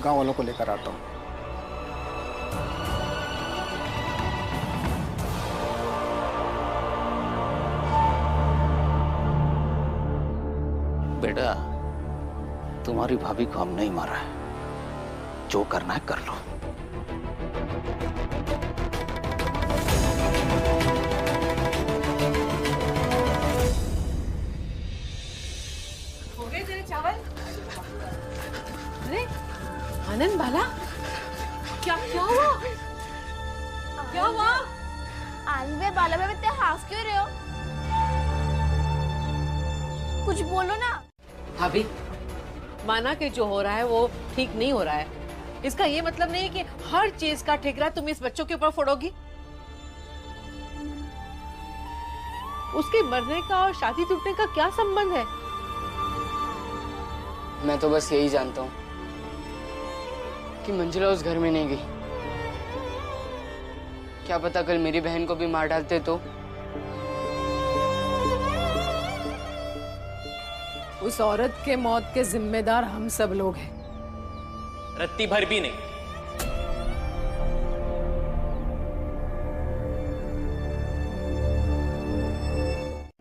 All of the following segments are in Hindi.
गांव वालों को लेकर आता हूँ। बेटा, तुम्हारी भाभी को हम नहीं मारा है, जो करना है कर लो। हो गए तेरे चावल? अरे आनंद बाला, क्या हुआ? क्या हुआ? आनंद बाला में इतने हंस क्यों रहे हो? कुछ बोलो ना। भाभी, माना कि जो हो रहा है वो ठीक नहीं हो रहा है। इसका ये मतलब नहीं है कि हर चीज का ठिकरा तुम इस बच्चों के ऊपर फोड़ोगी। उसके मरने का और शादी टूटने का क्या संबंध है? मैं तो बस यही जानता हूँ कि मंजुला उस घर में नहीं गई। क्या पता कल मेरी बहन को भी मार डालते तो। उस औरत के मौत के जिम्मेदार हम सब लोग हैं। रत्ती भर भी नहीं।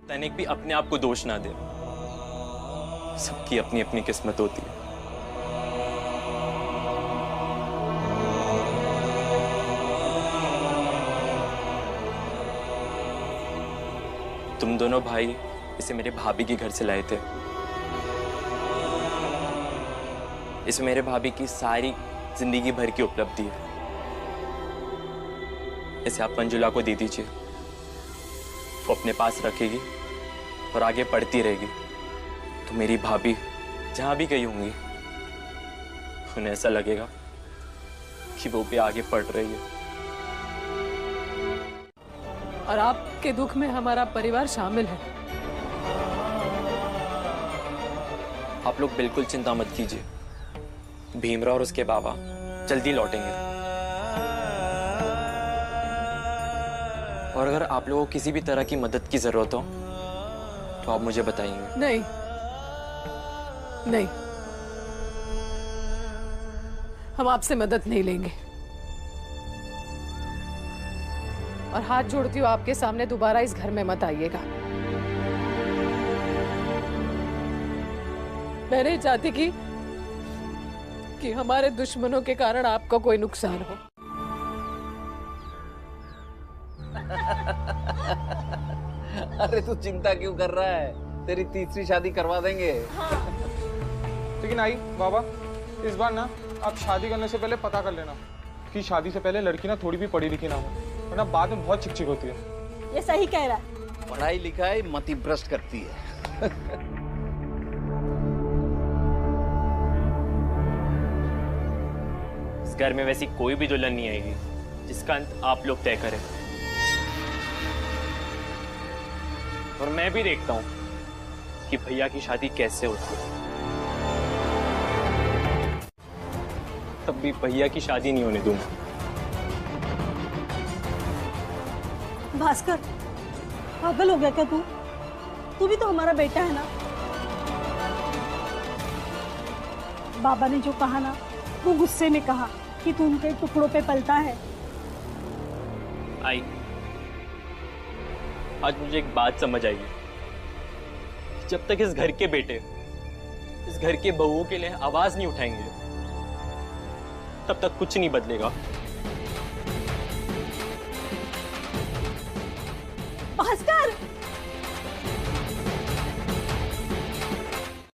तनिक भी अपने आप को दोष ना दे। सबकी अपनी अपनी किस्मत होती है। तुम दोनों भाई इसे मेरे भाभी के घर से लाए थे। इसमें मेरे भाभी की सारी जिंदगी भर की उपलब्धि है। इसे आप मंजुला को दे दीजिए, वो अपने पास रखेगी और आगे पढ़ती रहेगी। तो मेरी भाभी जहां भी गई होंगी, उन्हें ऐसा लगेगा कि वो भी आगे पढ़ रही है। और आपके दुख में हमारा परिवार शामिल है। आप लोग बिल्कुल चिंता मत कीजिए, भीमराव और उसके बाबा जल्दी लौटेंगे। और अगर आप लोगों को किसी भी तरह की मदद की जरूरत हो तो आप मुझे बताएंगे। नहीं नहीं, हम आपसे मदद नहीं लेंगे। और हाथ जोड़ती हूँ आपके सामने, दोबारा इस घर में मत आइएगा। मैं नहीं चाहती कि हमारे दुश्मनों के कारण आपका कोई नुकसान हो। अरे तू चिंता क्यों कर रहा है? तेरी तीसरी शादी करवा देंगे। लेकिन आई बाबा, इस बार ना आप शादी करने से पहले पता कर लेना कि शादी से पहले लड़की ना थोड़ी भी पढ़ी लिखी ना हो, वरना बाद में बहुत चिकचिक होती है। ये सही कह रहा है। पढ़ाई लिखाई मति भ्रष्ट करती है। इस घर में वैसी कोई भी दुल्हन नहीं आएगी जिसका अंत आप लोग तय करें। और मैं भी देखता हूं कि भैया की शादी कैसे होती है। तब भी भैया की शादी नहीं होने दूंगा। भास्कर, पागल हो गया क्या तू? तू भी तो हमारा बेटा है ना। बाबा ने जो कहा ना, वो गुस्से में कहा कि तू उनके टुकड़ों पे पलता है। आई, आज मुझे एक बात समझ आई है। जब तक इस घर के बेटे इस घर के बहुओं के लिए आवाज नहीं उठाएंगे, तब तक कुछ नहीं बदलेगा। भास्कर!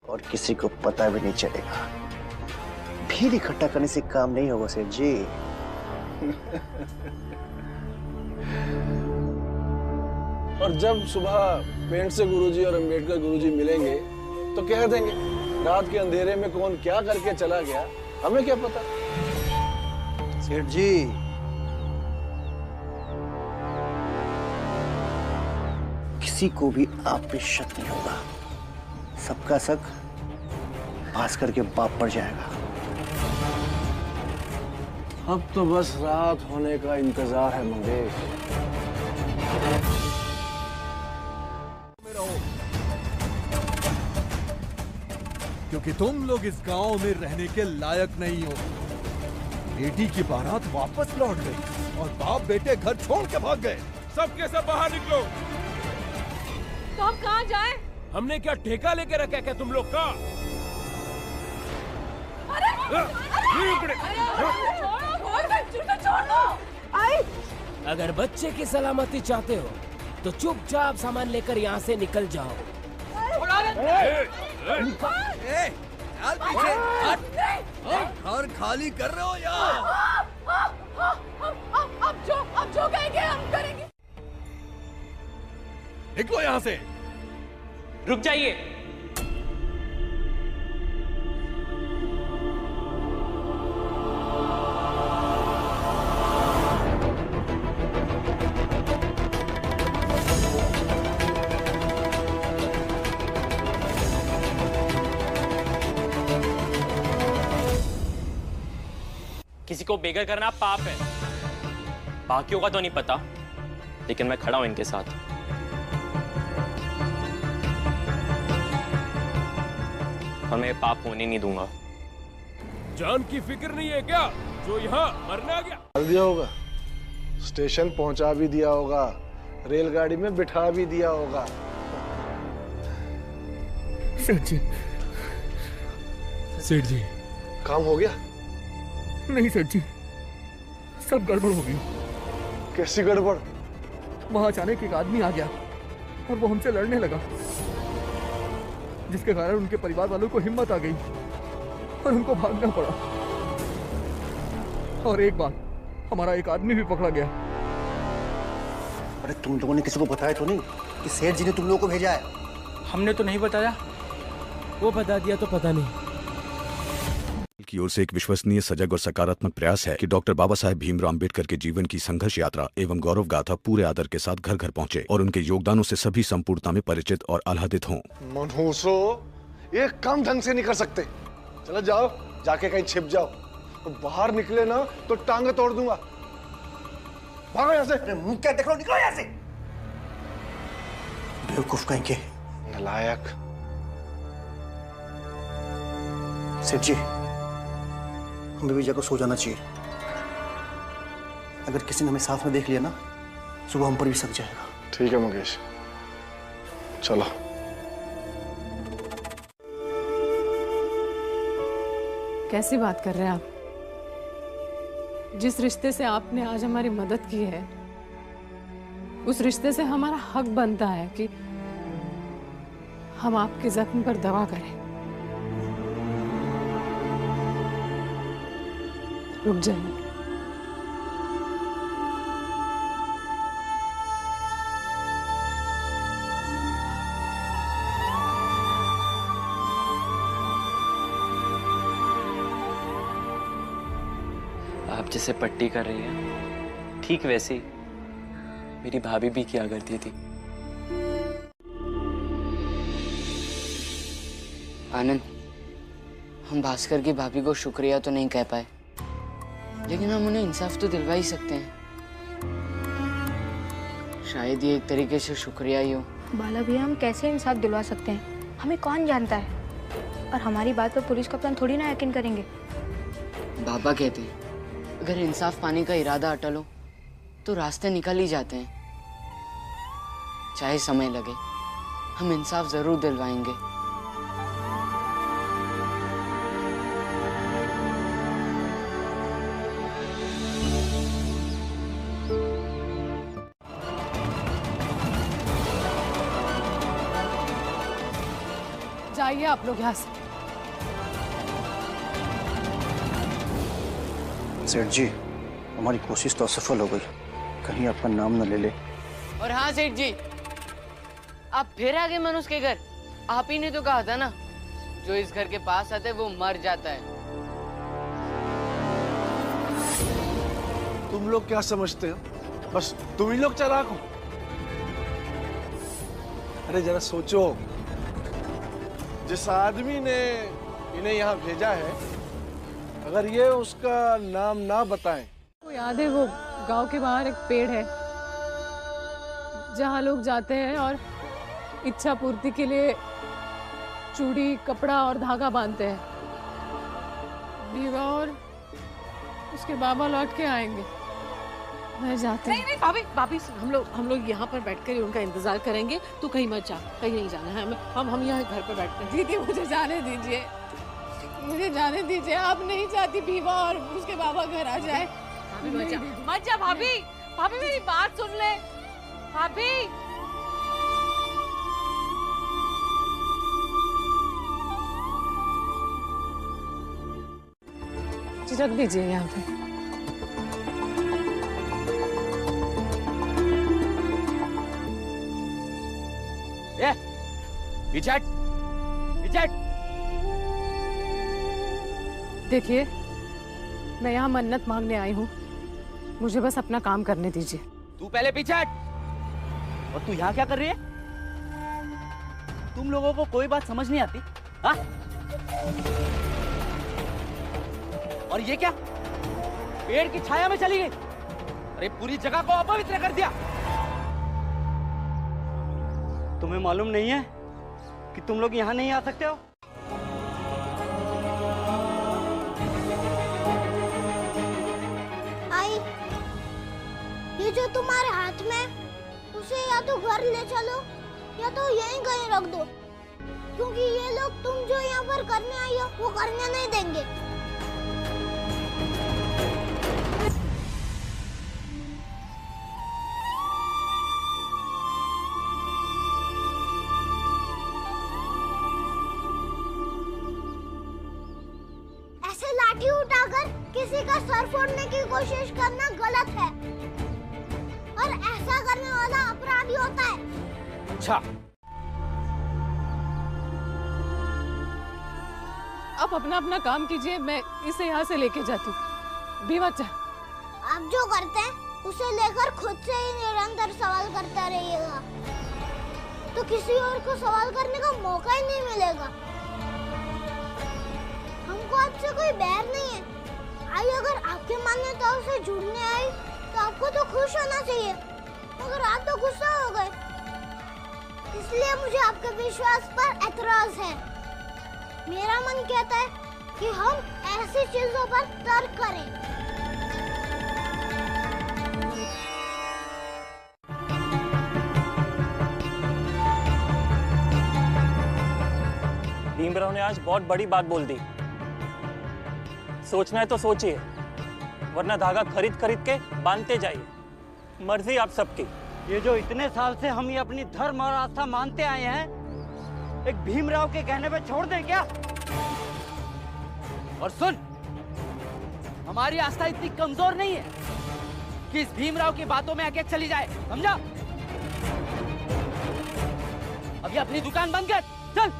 और किसी को पता भी नहीं चलेगा। भीड़ इकट्ठा करने से काम नहीं होगा सेठ जी। और जब सुबह पेंट से गुरुजी और अंबेडकर गुरुजी मिलेंगे तो कह देंगे रात के अंधेरे में कौन क्या करके चला गया, हमें क्या पता। सेठ जी, किसी को भी आप पे शक नहीं होगा। सबका शक भास्कर के बाप पर जाएगा। अब तो बस रात होने का इंतजार है मंगेश। क्योंकि तुम लोग इस गांव में रहने के लायक नहीं हो। बेटी की बारात वापस लौट गई और बाप बेटे घर छोड़ के भाग गए। सबके सब बाहर निकलो। तो हम कहाँ जाएं? हमने क्या ठेका लेके रखा है क्या तुम लोग का? अगर बच्चे की सलामती चाहते हो तो चुपचाप सामान लेकर यहाँ से निकल जाओ। घर खाली कर रहे हो या? अब जो कहेंगे हम करेंगे। निकलो यहाँ से। रुक जाइए। किसी को बेघर करना पाप है। बाकियों का तो नहीं पता, लेकिन मैं खड़ा हूं इनके साथ। और मैं पाप होने नहीं दूंगा। जान की फिक्र नहीं है क्या जो यहाँ मरने आ गया? डाल दिया होगा, स्टेशन पहुंचा भी दिया होगा, रेलगाड़ी में बिठा भी दिया होगा। सेठ जी काम हो गया? नहीं सेठ जी, सब गड़बड़ हो गई। कैसी गड़बड़? वहां अचानक एक आदमी आ गया और वो हमसे लड़ने लगा, जिसके कारण उनके परिवार वालों को हिम्मत आ गई और उनको भागना पड़ा। और एक बार हमारा एक आदमी भी पकड़ा गया। अरे तुम लोगों ने किसी को बताया तो नहीं कि सेठ जी ने तुम लोगों को भेजा है? हमने तो नहीं बताया। वो बता दिया तो पता नहीं। की ओर से एक विश्वसनीय, सजग और सकारात्मक प्रयास है कि डॉक्टर बाबा साहेब भीमराव अम्बेडकर के जीवन की संघर्ष यात्रा एवं गौरव गाथा पूरे आदर के साथ घर घर पहुंचे और उनके योगदानों से सभी संपूर्णता में परिचित और आह्लादित हों। मनहूसो, ये काम ढंग से नहीं कर सकते। चलो जाओ, जाके कहीं छिप जाओ। तो बाहर निकले ना तो टांगे तोड़ दूंगा। भागो यहाँ से। अरे मुंह क्या देख रहे हो, निकलो यहाँ से। बेवकूफ कहीं के। नालायक। सेठ जी, हमें भी जाकर सो जाना चाहिए। अगर किसी ने हमें साथ में देख लिया ना, सुबह हम पर भी सक जाएगा। ठीक है मुकेश, चलो। कैसी बात कर रहे हैं आप? जिस रिश्ते से आपने आज हमारी मदद की है, उस रिश्ते से हमारा हक बनता है कि हम आपके जख्म पर दवा करें। रुक जाइए। आप जैसे पट्टी कर रही हैं, ठीक वैसे ही मेरी भाभी भी किया करती थी। आनंद, हम भास्कर की भाभी को शुक्रिया तो नहीं कह पाए, लेकिन हम उन्हें इंसाफ तो दिलवा ही सकते हैं। शायद ये एक तरीके से शुक्रिया ही हो। बाला भैया, हम कैसे इंसाफ दिलवा सकते हैं? हमें कौन जानता है? और हमारी बात पर पुलिस कप्तान थोड़ी ना यकीन करेंगे। बाबा कहते हैं अगर इंसाफ पाने का इरादा अटल हो तो रास्ते निकल ही जाते हैं। चाहे समय लगे, हम इंसाफ जरूर दिलवाएंगे। जाइए आप लोग यहाँ से। सेठ जी, हमारी कोशिश तो असफल हो गई, कहीं आपका नाम न ले ले। और हाँ सेठ जी, आप फिर आ गए मनुष्य के घर। आप ही ने तो कहा था ना, जो इस घर के पास आता है वो मर जाता है। तुम लोग क्या समझते हो? बस तुम ही लोग चालाक हो। अरे जरा सोचो, जिस आदमी ने इन्हें यहाँ भेजा है, अगर ये उसका नाम ना बताएं। वो याद है, वो गांव के बाहर एक पेड़ है जहाँ लोग जाते हैं और इच्छा पूर्ति के लिए चूड़ी, कपड़ा और धागा बांधते हैं। विवाह और उसके बाबा लौट के आएंगे। मैं जाती नहीं नहीं भाभी भाभी हम लोग यहाँ पर बैठकर ही उनका इंतजार करेंगे। तू कहीं मत जा, कहीं नहीं जाना है हमें। हम यहाँ घर पर बैठते हैं। दीदी मुझे जाने दीजिए, मुझे जाने दीजिए। आप नहीं चाहती बीवा और उसके बाबा घर आ जाए? मत जा भाभी, भाभी मेरी बात सुन ले भाभी। रख दीजिए यहाँ पे। देखिए मैं यहाँ मन्नत मांगने आई हूँ, मुझे बस अपना काम करने दीजिए। तू पहले पीछे हट। और तू यहाँ क्या कर रही है? तुम लोगों को कोई बात समझ नहीं आती? हाँ? और ये क्या? पेड़ की छाया में चली गई। अरे पूरी जगह को अपवित्र कर दिया। तुम्हें मालूम नहीं है कि तुम लोग यहाँ नहीं आ सकते हो? आई, ये जो तुम्हारे हाथ में, उसे या तो घर ले चलो या तो यहीं कहीं रख दो, क्योंकि ये लोग तुम जो यहाँ पर करने आई हो वो करने नहीं देंगे। ऐसे लाठी उठाकर किसी का सर फोड़ने की कोशिश करना गलत है और ऐसा करने वाला अपराधी होता है। अच्छा, आप अपना अपना काम कीजिए, मैं इसे यहाँ से लेके जाती हूँ। बीवा चा, आप जो करते हैं उसे लेकर खुद से ही निरंतर सवाल करता रहिएगा, तो किसी और को सवाल करने का मौका ही नहीं मिलेगा। हमको आपसे कोई बैर नहीं है। आई अगर आपकी मान्यताओं से जुड़ने आई तो आपको तो खुश होना चाहिए, मगर आप तो गुस्सा हो गए, इसलिए मुझे आपके विश्वास पर एतराज है। मेरा मन कहता है कि हम ऐसी चीजों पर तर्क करें। भीमराव ने आज बहुत बड़ी बात बोल दी। सोचना है तो सोचिए, वरना धागा खरीद खरीद के बांधते जाइए। मर्जी आप सबकी। ये जो इतने साल से हम ये अपनी धर्म और आस्था मानते आए हैं, एक भीमराव के कहने पे छोड़ दें क्या? और सुन, हमारी आस्था इतनी कमजोर नहीं है कि इस भीमराव की बातों में आके चली जाए, समझा? अभी अपनी दुकान बंद कर, चल।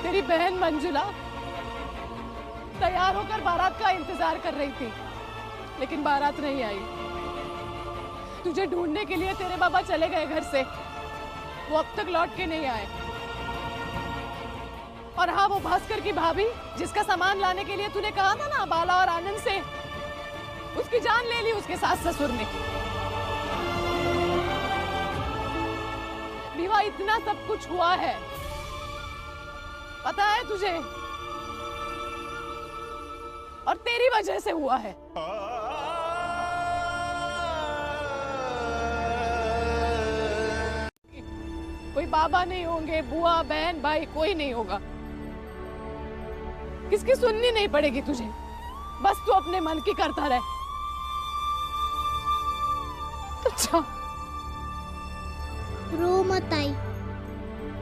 तेरी बहन मंजुला तैयार होकर बारात का इंतजार कर रही थी, लेकिन बारात नहीं आई। तुझे ढूंढने के लिए तेरे बाबा चले गए घर से, वो अब तक लौट के नहीं आए। और हाँ, वो भास्कर की भाभी जिसका सामान लाने के लिए तूने कहा था ना बाला और आनंद से, उसकी जान ले ली उसके सास ससुर ने। विवाह इतना सब कुछ हुआ है, पता है तुझे, और तेरी वजह से हुआ है। कोई बाबा नहीं होंगे, बुआ बहन भाई कोई नहीं होगा। किसकी सुननी नहीं पड़ेगी तुझे, बस तू अपने मन की करता रहे। अच्छा, रो मत आई,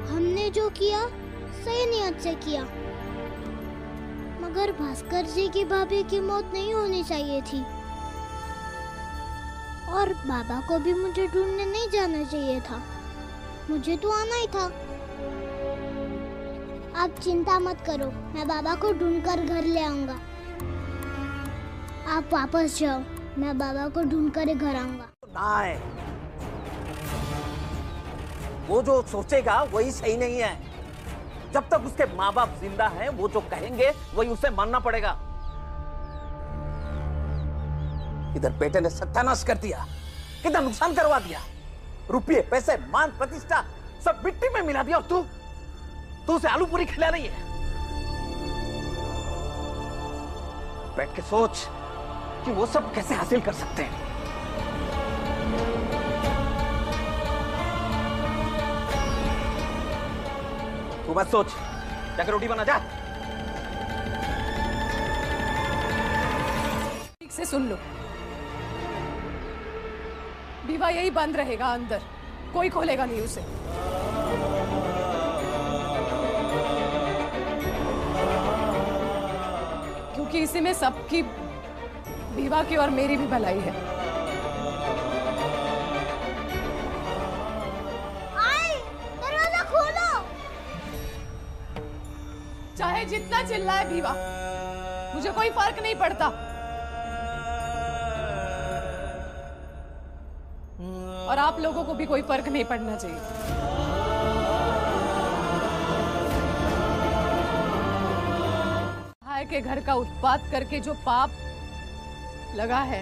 हमने जो किया सही नियत से किया, मगर भास्कर जी की भाभी की मौत नहीं होनी चाहिए थी, और बाबा को भी मुझे ढूंढने नहीं जाना चाहिए था, मुझे तो आना ही था। आप चिंता मत करो, मैं बाबा को ढूंढकर घर ले आऊंगा। आप वापस जाओ, मैं बाबा को ढूंढकर ही घर आऊंगा। ना है, वो जो सोचेगा वही सही नहीं है। जब तक उसके माँ बाप जिंदा हैं, वो जो कहेंगे वही उसे मानना पड़ेगा। इधर बेटे ने सत्यानाश कर दिया, कितना नुकसान करवा दिया, रुपये पैसे मान प्रतिष्ठा सब मिट्टी में मिला दिया, और तो उसे आलू पूरी खिला रही है। बैठ के सोच कि वो सब कैसे हासिल कर सकते हैं। तू मत सोच, जाकर रोटी बना जा। ठीक से सुन लो, विवाह यही बंद रहेगा अंदर, कोई खोलेगा नहीं उसे। क्योंकि इसी में सबकी, विवाह की और मेरी भी भलाई है। दरवाजा खोलो। चाहे जितना चिल्लाए विवाह, मुझे कोई फर्क नहीं पड़ता। और आप लोगों को भी कोई फर्क नहीं पड़ना चाहिए। भाई के घर का उत्पात करके जो पाप लगा है,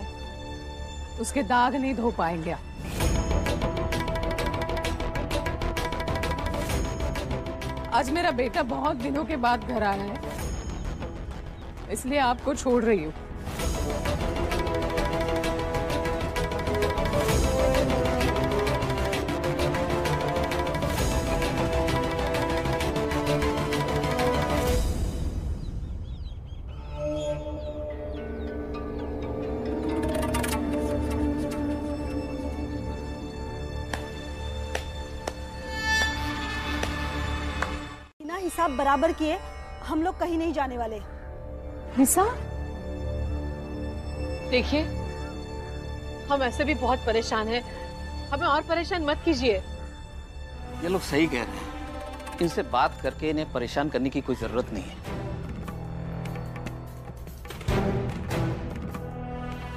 उसके दाग नहीं धो पाएंगे आप। आज मेरा बेटा बहुत दिनों के बाद घर आया है, इसलिए आपको छोड़ रही हूँ। हिसाब बराबर किए, हम लोग कहीं नहीं जाने वाले। हिसाब? देखिए, हम ऐसे भी बहुत परेशान हैं, हमें और परेशान मत कीजिए। ये लोग सही कह रहे हैं, इनसे बात करके इन्हें परेशान करने की कोई जरूरत नहीं है।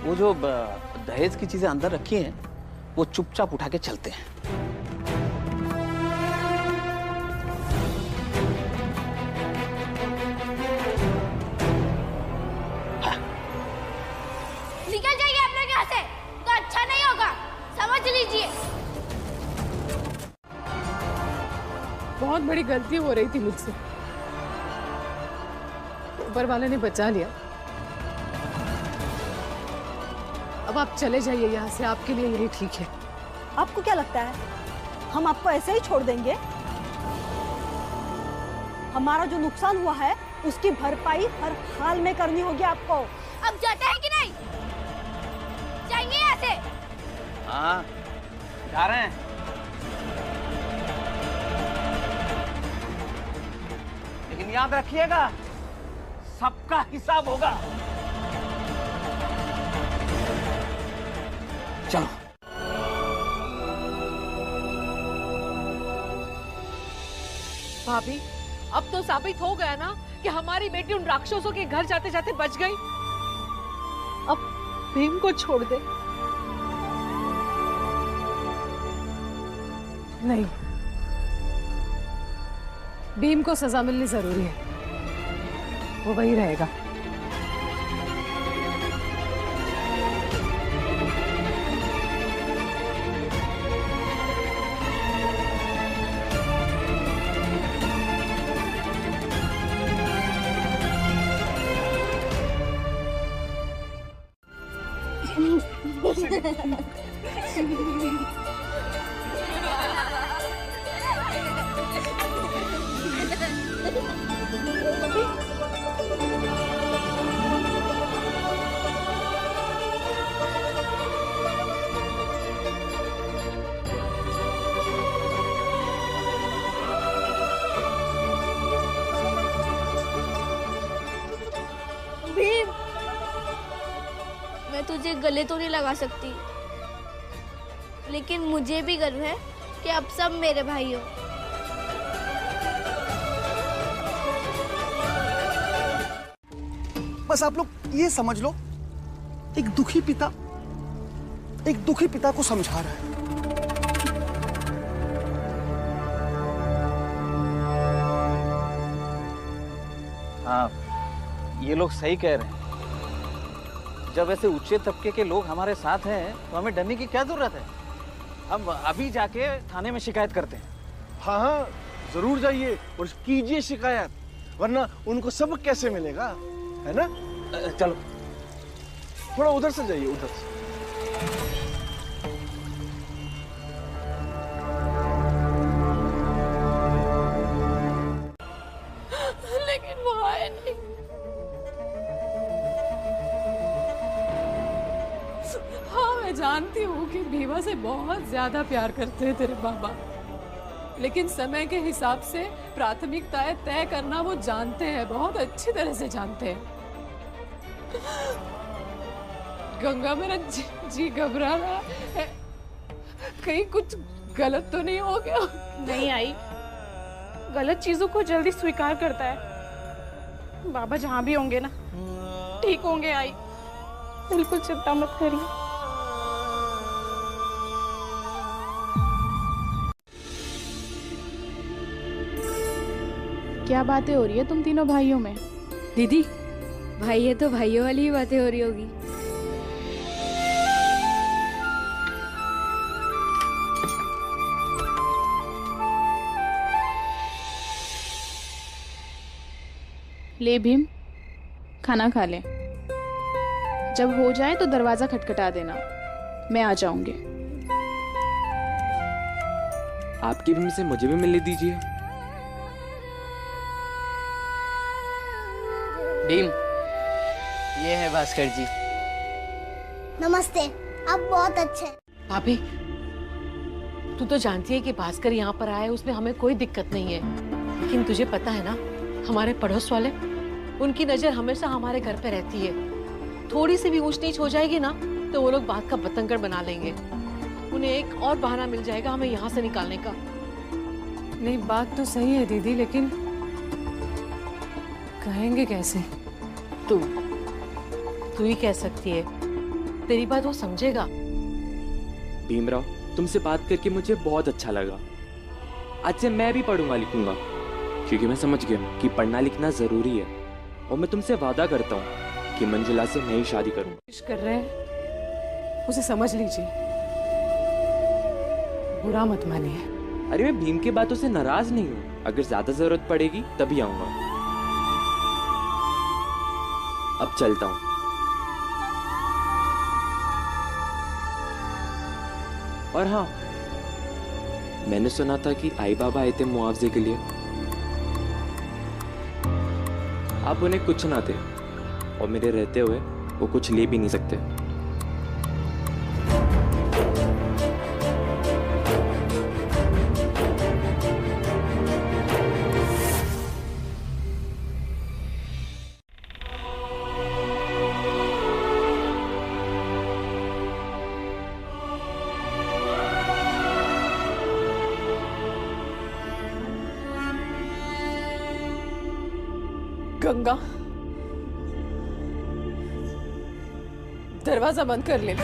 वो जो दहेज की चीजें अंदर रखी हैं, वो चुपचाप उठा के चलते हैं। निकल जाइए आप लोग यहाँ से, तो अच्छा नहीं होगा, समझ लीजिए। बहुत बड़ी गलती हो रही थी मुझसे, ऊपर वाले ने बचा लिया। अब आप चले जाइए यहाँ से, आपके लिए यही ठीक है। आपको क्या लगता है हम आपको ऐसे ही छोड़ देंगे? हमारा जो नुकसान हुआ है उसकी भरपाई हर हाल में करनी होगी आपको। अब जाते हैं कि नहीं? जाएंगे यहाँ से? हाँ, जा रहे हैं। लेकिन याद रखिएगा, सबका हिसाब होगा। चलो। भाभी, अब तो साबित हो गया ना कि हमारी बेटी उन राक्षसों के घर जाते जाते बच गई। अब भीम को छोड़ दे। नहीं, भीम को सजा मिलनी जरूरी है, वो वही रहेगा। भीम, मैं तुझे गले तो नहीं लगा सकती, लेकिन मुझे भी गर्व है कि अब सब मेरे भाई हो। बस आप लोग ये समझ लो, एक दुखी पिता को समझा रहा है। हाँ, ये लोग सही कह रहे हैं। जब ऐसे ऊंचे तबके के लोग हमारे साथ हैं, तो हमें डरने की क्या जरूरत है? हम अभी जाके थाने में शिकायत करते हैं। हाँ हाँ, जरूर जाइए और कीजिए शिकायत, वरना उनको सबक कैसे मिलेगा, है ना? चलो थोड़ा उधर से जाइए, उधर से। लेकिन वो आए नहीं। हाँ, मैं जानती हूँ कि भीमा से बहुत ज्यादा प्यार करते हैं तेरे बाबा, लेकिन समय के हिसाब से प्राथमिकताएं तय करना वो जानते हैं, बहुत अच्छी तरह से जानते हैं। गंगा, मेरा जी घबरा रहा है, कहीं कुछ गलत तो नहीं हो गया? नहीं आई, गलत चीजों को जल्दी स्वीकार करता है। बाबा जहाँ भी होंगे ना, ठीक होंगे आई, बिल्कुल चिंता मत करिए। क्या बातें हो रही है तुम तीनों भाइयों में? दीदी, भाई है तो भाइयों वाली ही बातें हो रही होगी। ले भीम, खाना खा ले। जब हो जाए तो दरवाजा खटखटा देना, मैं आ जाऊंगी। आपकी भीम से मुझे भी मिलने दीजिए। भीम, ये है भास्कर जी। नमस्ते, आप बहुत अच्छे हैं। भाभी, तू तो जानती है कि भास्कर यहाँ पर आया है, उसमें हमें कोई दिक्कत नहीं है, लेकिन तुझे पता है ना, हमारे पड़ोस वाले, उनकी नजर हमेशा हमारे घर पे रहती है। थोड़ी सी भी ऊंच नीच हो जाएगी ना तो वो लोग बात का बतंगड़ बना लेंगे। उन्हें एक और बहाना मिल जाएगा हमें यहाँ से निकालने का। नहीं, बात तो सही है दीदी, लेकिन कहेंगे कैसे? तू ही कह सकती है, तेरी बात वो समझेगा। भीमराव, तुमसे बात करके मुझे बहुत अच्छा लगा। आज से मैं भी पढ़ूंगा लिखूंगा, क्योंकि मैं समझ गया हूँ कि पढ़ना लिखना जरूरी है। और मैं तुमसे वादा करता हूँ कि मंजुला से मैं ही शादी करूंगा। कोशिश कर रहे हैं, उसे समझ लीजिए, बुरा मत मानिए। अरे मैं भीम की बातों से नाराज नहीं हूँ, अगर ज्यादा जरूरत पड़ेगी तभी आऊंगा। अब चलता हूँ। और हाँ, मैंने सुना था कि आई बाबा आए थे मुआवजे के लिए। आप उन्हें कुछ ना थे, और मेरे रहते हुए वो कुछ ले भी नहीं सकते। गंगा, दरवाजा बंद कर ले।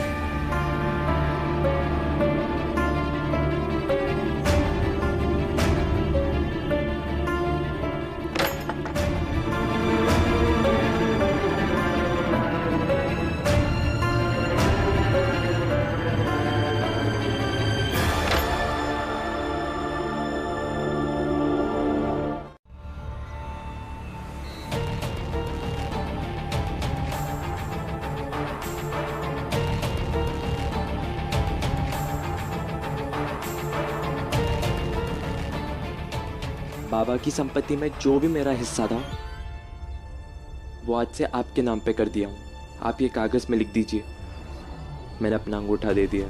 बाबा की संपत्ति में जो भी मेरा हिस्सा था वो आज से आपके नाम पे कर दिया हूँ। आप ये कागज में लिख दीजिए, मैंने अपना अंगूठा दे दिया।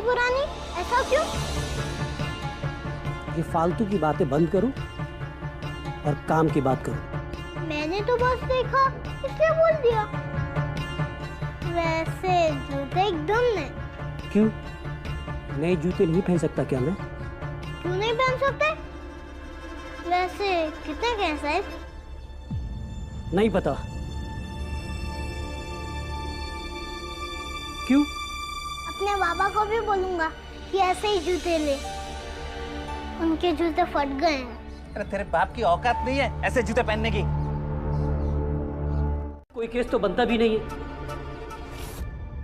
पुरानी, ऐसा क्यों? ये फालतू की बातें बंद करो और काम की बात करो। मैंने तो बस देखा इसलिए बोल दिया। वैसे जूते एकदम नए। क्यों? नए जूते नहीं पहन सकता क्या मैं? क्यों नहीं पहन सकते? वैसे कितने के हैं साहब? नहीं पता। क्यों? अपने बाबा को भी बोलूंगा कि ऐसे ही जूते ले। उनके जूते फट गए हैं। अरे तेरे बाप की औकात नहीं है ऐसे जूते पहनने की। कोई केस तो बनता भी नहीं है।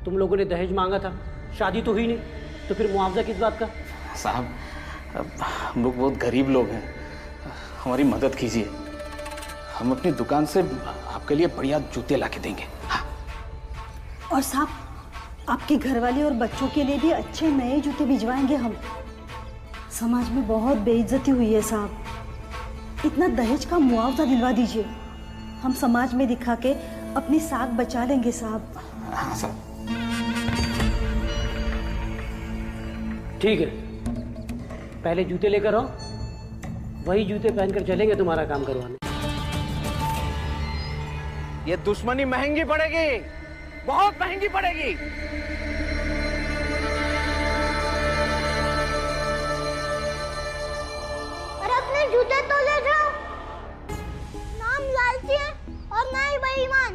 तुम लोगों ने दहेज मांगा था, शादी तो हुई नहीं, तो फिर मुआवजा किस बात का? साहब, हम लोग बहुत गरीब लोग हैं, हमारी मदद कीजिए। हम अपनी दुकान से आपके लिए बढ़िया जूते ला के देंगे। हाँ। और साहब, आपके घरवाले और बच्चों के लिए भी अच्छे नए जूते भिजवाएंगे हम। समाज में बहुत बेइज्जती हुई है साहब। इतना दहेज का मुआवजा दिलवा दीजिए, हम समाज में दिखा के अपनी साख बचा लेंगे साहब। हाँ साहब। ठीक है, पहले जूते लेकर आओ, वही जूते पहनकर चलेंगे तुम्हारा काम करवाने। ये दुश्मनी महंगी पड़ेगी, बहुत महंगी पड़ेगी। अरे अपने जूते तो ले जाओ। नाम लालची है और ना ही बेईमान।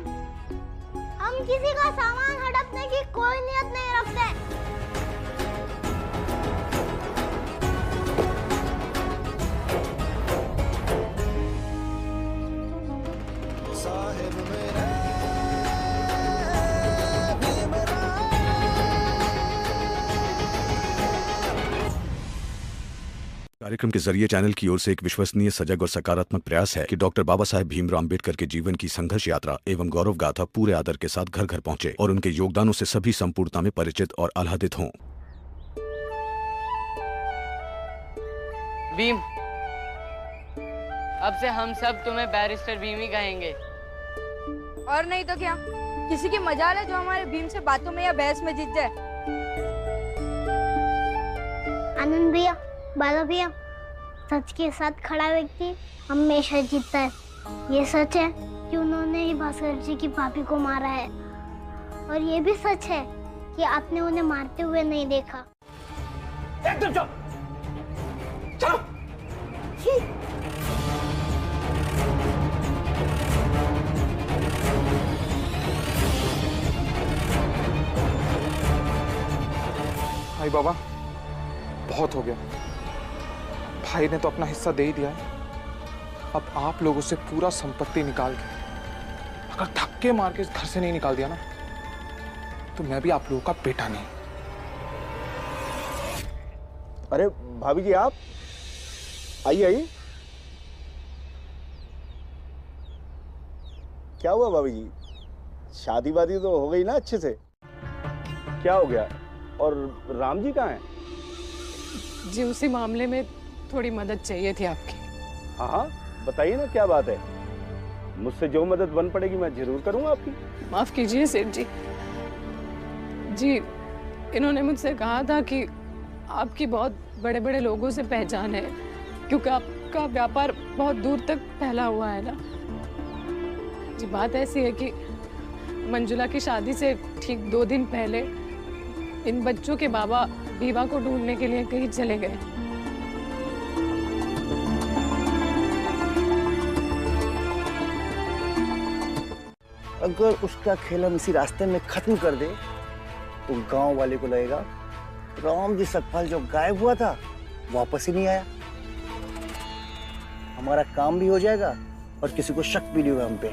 हम किसी का सामान हड़पने की कोई नियत नहीं रखते। कार्यक्रम के जरिए चैनल की ओर से एक विश्वसनीय, सजग और सकारात्मक प्रयास है कि डॉक्टर बाबा साहेब भीमराव अम्बेडकर के जीवन की संघर्ष यात्रा एवं गौरव गाथा पूरे आदर के साथ घर घर पहुंचे और उनके योगदानों से सभी संपूर्णता में परिचित और आह्लादित हों। भीम, अब से हम सब तुम्हें बैरिस्टर भीम ही कहेंगे। और नहीं तो क्या, किसी की मजाल है जो हमारे भीम से बातों में या बहस में जीत जाए। आनंद भैया, बाला भैया, सच के साथ खड़ा व्यक्ति हमेशा जीतता है। ये सच है कि उन्होंने ही भास्कर जी की भाभी को मारा है, और ये भी सच है कि आपने उन्हें मारते हुए नहीं देखा। एकदम चुप। चलो। भाई बाबा, बहुत हो गया। भाई ने तो अपना हिस्सा दे ही दिया है। अब आप लोगों से पूरा संपत्ति निकाल के अगर धक्के मार के इस घर से नहीं निकाल दिया ना, तो मैं भी आप लोगों का बेटा नहीं। अरे भाभी जी, आप आइए आइए। क्या हुआ भाभी जी? शादी वादी तो हो गई ना अच्छे से? क्या हो गया? और राम जी कहाँ हैं? जी, उसी मामले में थोड़ी मदद चाहिए थी आपकी। हाँ हाँ, बताइए ना, क्या बात है? मुझसे जो मदद बन पड़ेगी मैं जरूर करूंगा आपकी। माफ कीजिए सेठ जी। जी, इन्होंने मुझसे कहा था कि आपकी बहुत बड़े बड़े लोगों से पहचान है, क्योंकि आपका व्यापार बहुत दूर तक फैला हुआ है ना। जी, बात ऐसी है कि मंजुला की शादी से ठीक 2 दिन पहले इन बच्चों के बाबा बीवा को ढूंढने के लिए कहीं चले गए। अगर उसका खेल हम इसी रास्ते में खत्म कर दे तो गांव वाले को लगेगा राम जी सकपाल जो गायब हुआ था वापस ही नहीं आया। हमारा काम भी हो जाएगा और किसी को शक भी नहीं होगा हम पे।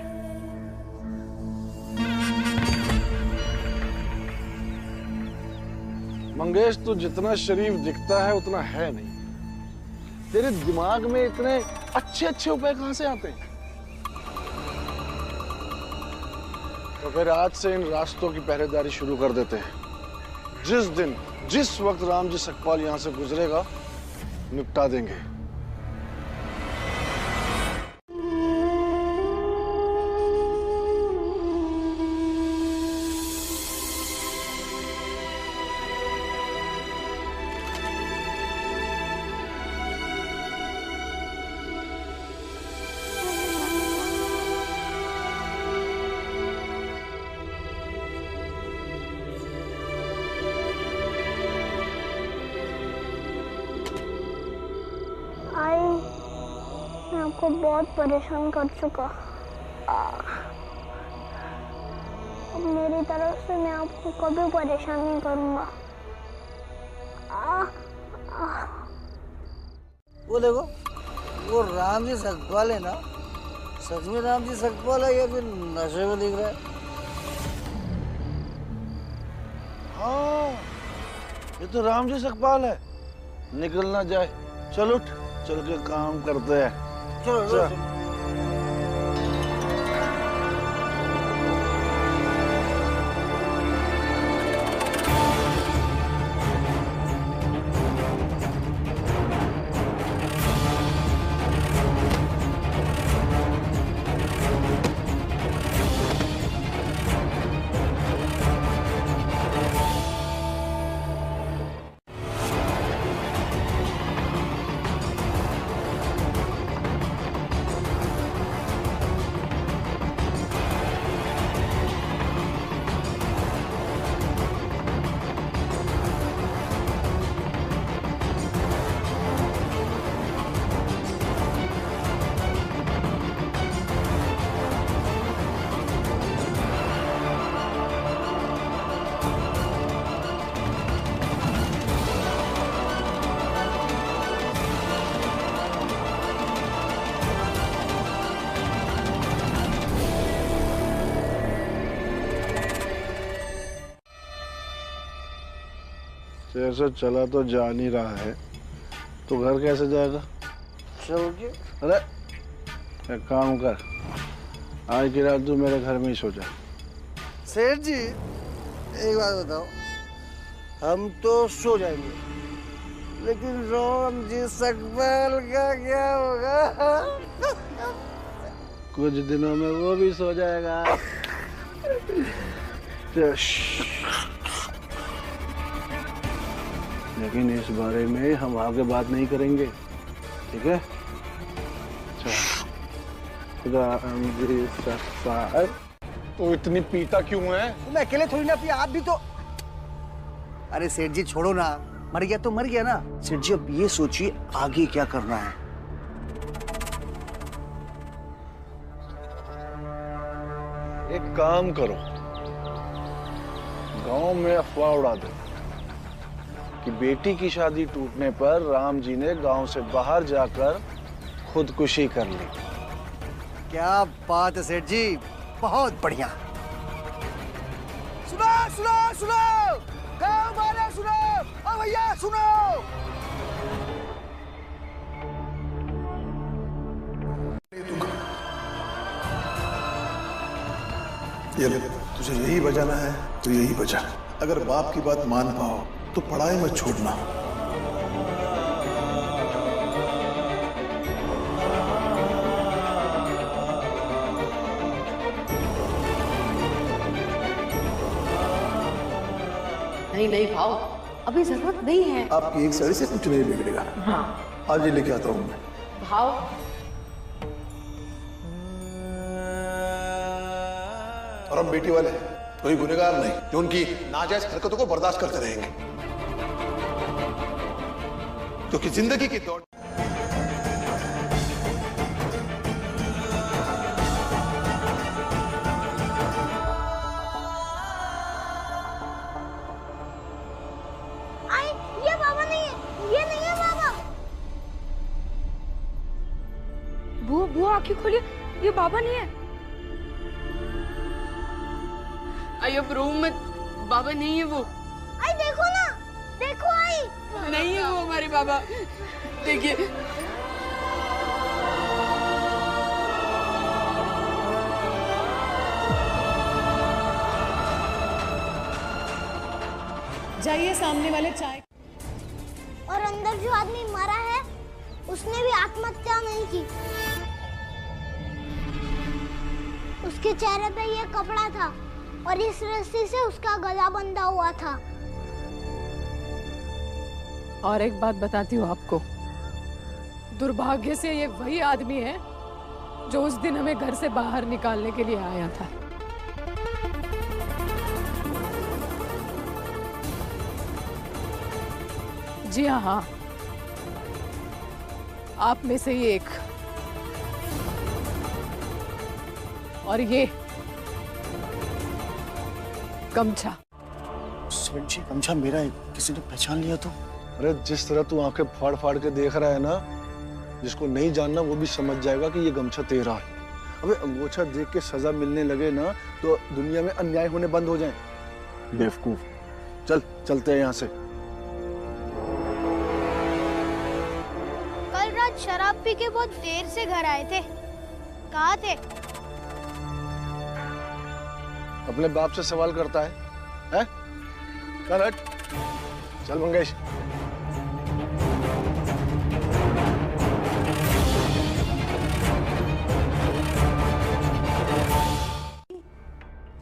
मंगेश, तू जितना शरीफ दिखता है उतना है नहीं। तेरे दिमाग में इतने अच्छे अच्छे उपाय कहां से आते हैं? तो फिर आज से इन रास्तों की पहरेदारी शुरू कर देते हैं। जिस दिन जिस वक्त राम जी सकपाल यहां से गुजरेगा निपटा देंगे। को बहुत परेशान कर चुका। अब मेरी तरफ से मैं आपको कभी परेशान नहीं करूंगा। वो देखो, वो राम जी सकपाल है ना? सच में राम जी सकपाल है या फिर नशे में दिख रहा है? हाँ, ये तो राम जी सकपाल है। निकल ना जाए। चल उठ, चल के काम करते हैं। चलो। ऐसा चला तो जा नहीं रहा है, तो घर कैसे जाएगा? चल के। अरे एक काम कर, आज की रात तू मेरे घर में ही सो जा। सेठ जी, एक बात बताओ, हम तो सो जाएंगे, लेकिन राम जी सकपाल का क्या होगा? कुछ दिनों में वो भी सो जाएगा। लेकिन इस बारे में हम आगे बात नहीं करेंगे, ठीक है? तो इतनी पीता क्यों है? मैं अकेले थोड़ी ना पिया, आप भी तो। अरे सेठ जी छोड़ो ना, मर गया तो मर गया ना। सेठ जी अब ये सोचिए आगे क्या करना है। एक काम करो, गांव में अफवाह उड़ा दो कि बेटी की शादी टूटने पर राम जी ने गांव से बाहर जाकर खुदकुशी कर ली। क्या बात है सेठ जी, बहुत बढ़िया। सुनो सुनो सुनो, गांव वाले सुनो, ओ भैया सुनो। ये ले, तुझे यही बजाना है तो यही बजा। अगर बाप की बात मान पाओ तो पढ़ाई मत छोड़ना। नहीं नहीं भाव, अभी जरूरत नहीं है। आपकी एक साड़ी से कुछ नहीं बिगड़ेगा। हाँ। आज ये लेके आता हूँ मैं। भाव, और हम बेटी वाले कोई गुनहगार नहीं जो उनकी नाजायज हरकतों को बर्दाश्त करते रहेंगे, क्योंकि जिंदगी की दौड़। ये बाबा नहीं है, ये नहीं है बाबा। बुआ आंखें खोलिए, ये बाबा नहीं है। आई अब रूम में बाबा नहीं है वो। आई देखो ना, देखो आई। नहीं है वो हमारे बाबा, देखिए। जाइए सामने वाले चाय। और अंदर जो आदमी मरा है उसने भी आत्महत्या नहीं की। उसके चेहरे पे ये कपड़ा था और इस रस्सी से उसका गला बंधा हुआ था। और एक बात बताती हूँ आपको, दुर्भाग्य से ये वही आदमी है जो उस दिन हमें घर से बाहर निकालने के लिए आया था। जी हाँ, आप में से ही एक। और ये गमछा। सेठ जी गमछा मेरा है, किसी ने पहचान लिया तो? अरे जिस तरह तू आंखें फाड़ फाड़ के देख रहा है ना, जिसको नहीं जानना वो भी समझ जाएगा कि ये गमछा तेरा है। अबे अंगूठा देख के सजा मिलने लगे ना तो दुनिया में अन्याय होने बंद हो जाए। बेवकूफ। चल चलते हैं यहाँ से। कल रात शराब पी के बहुत देर से घर आए थे, कहाँ थे? अपने बाप से सवाल करता है, हैं? चल हट, चल मंगेश।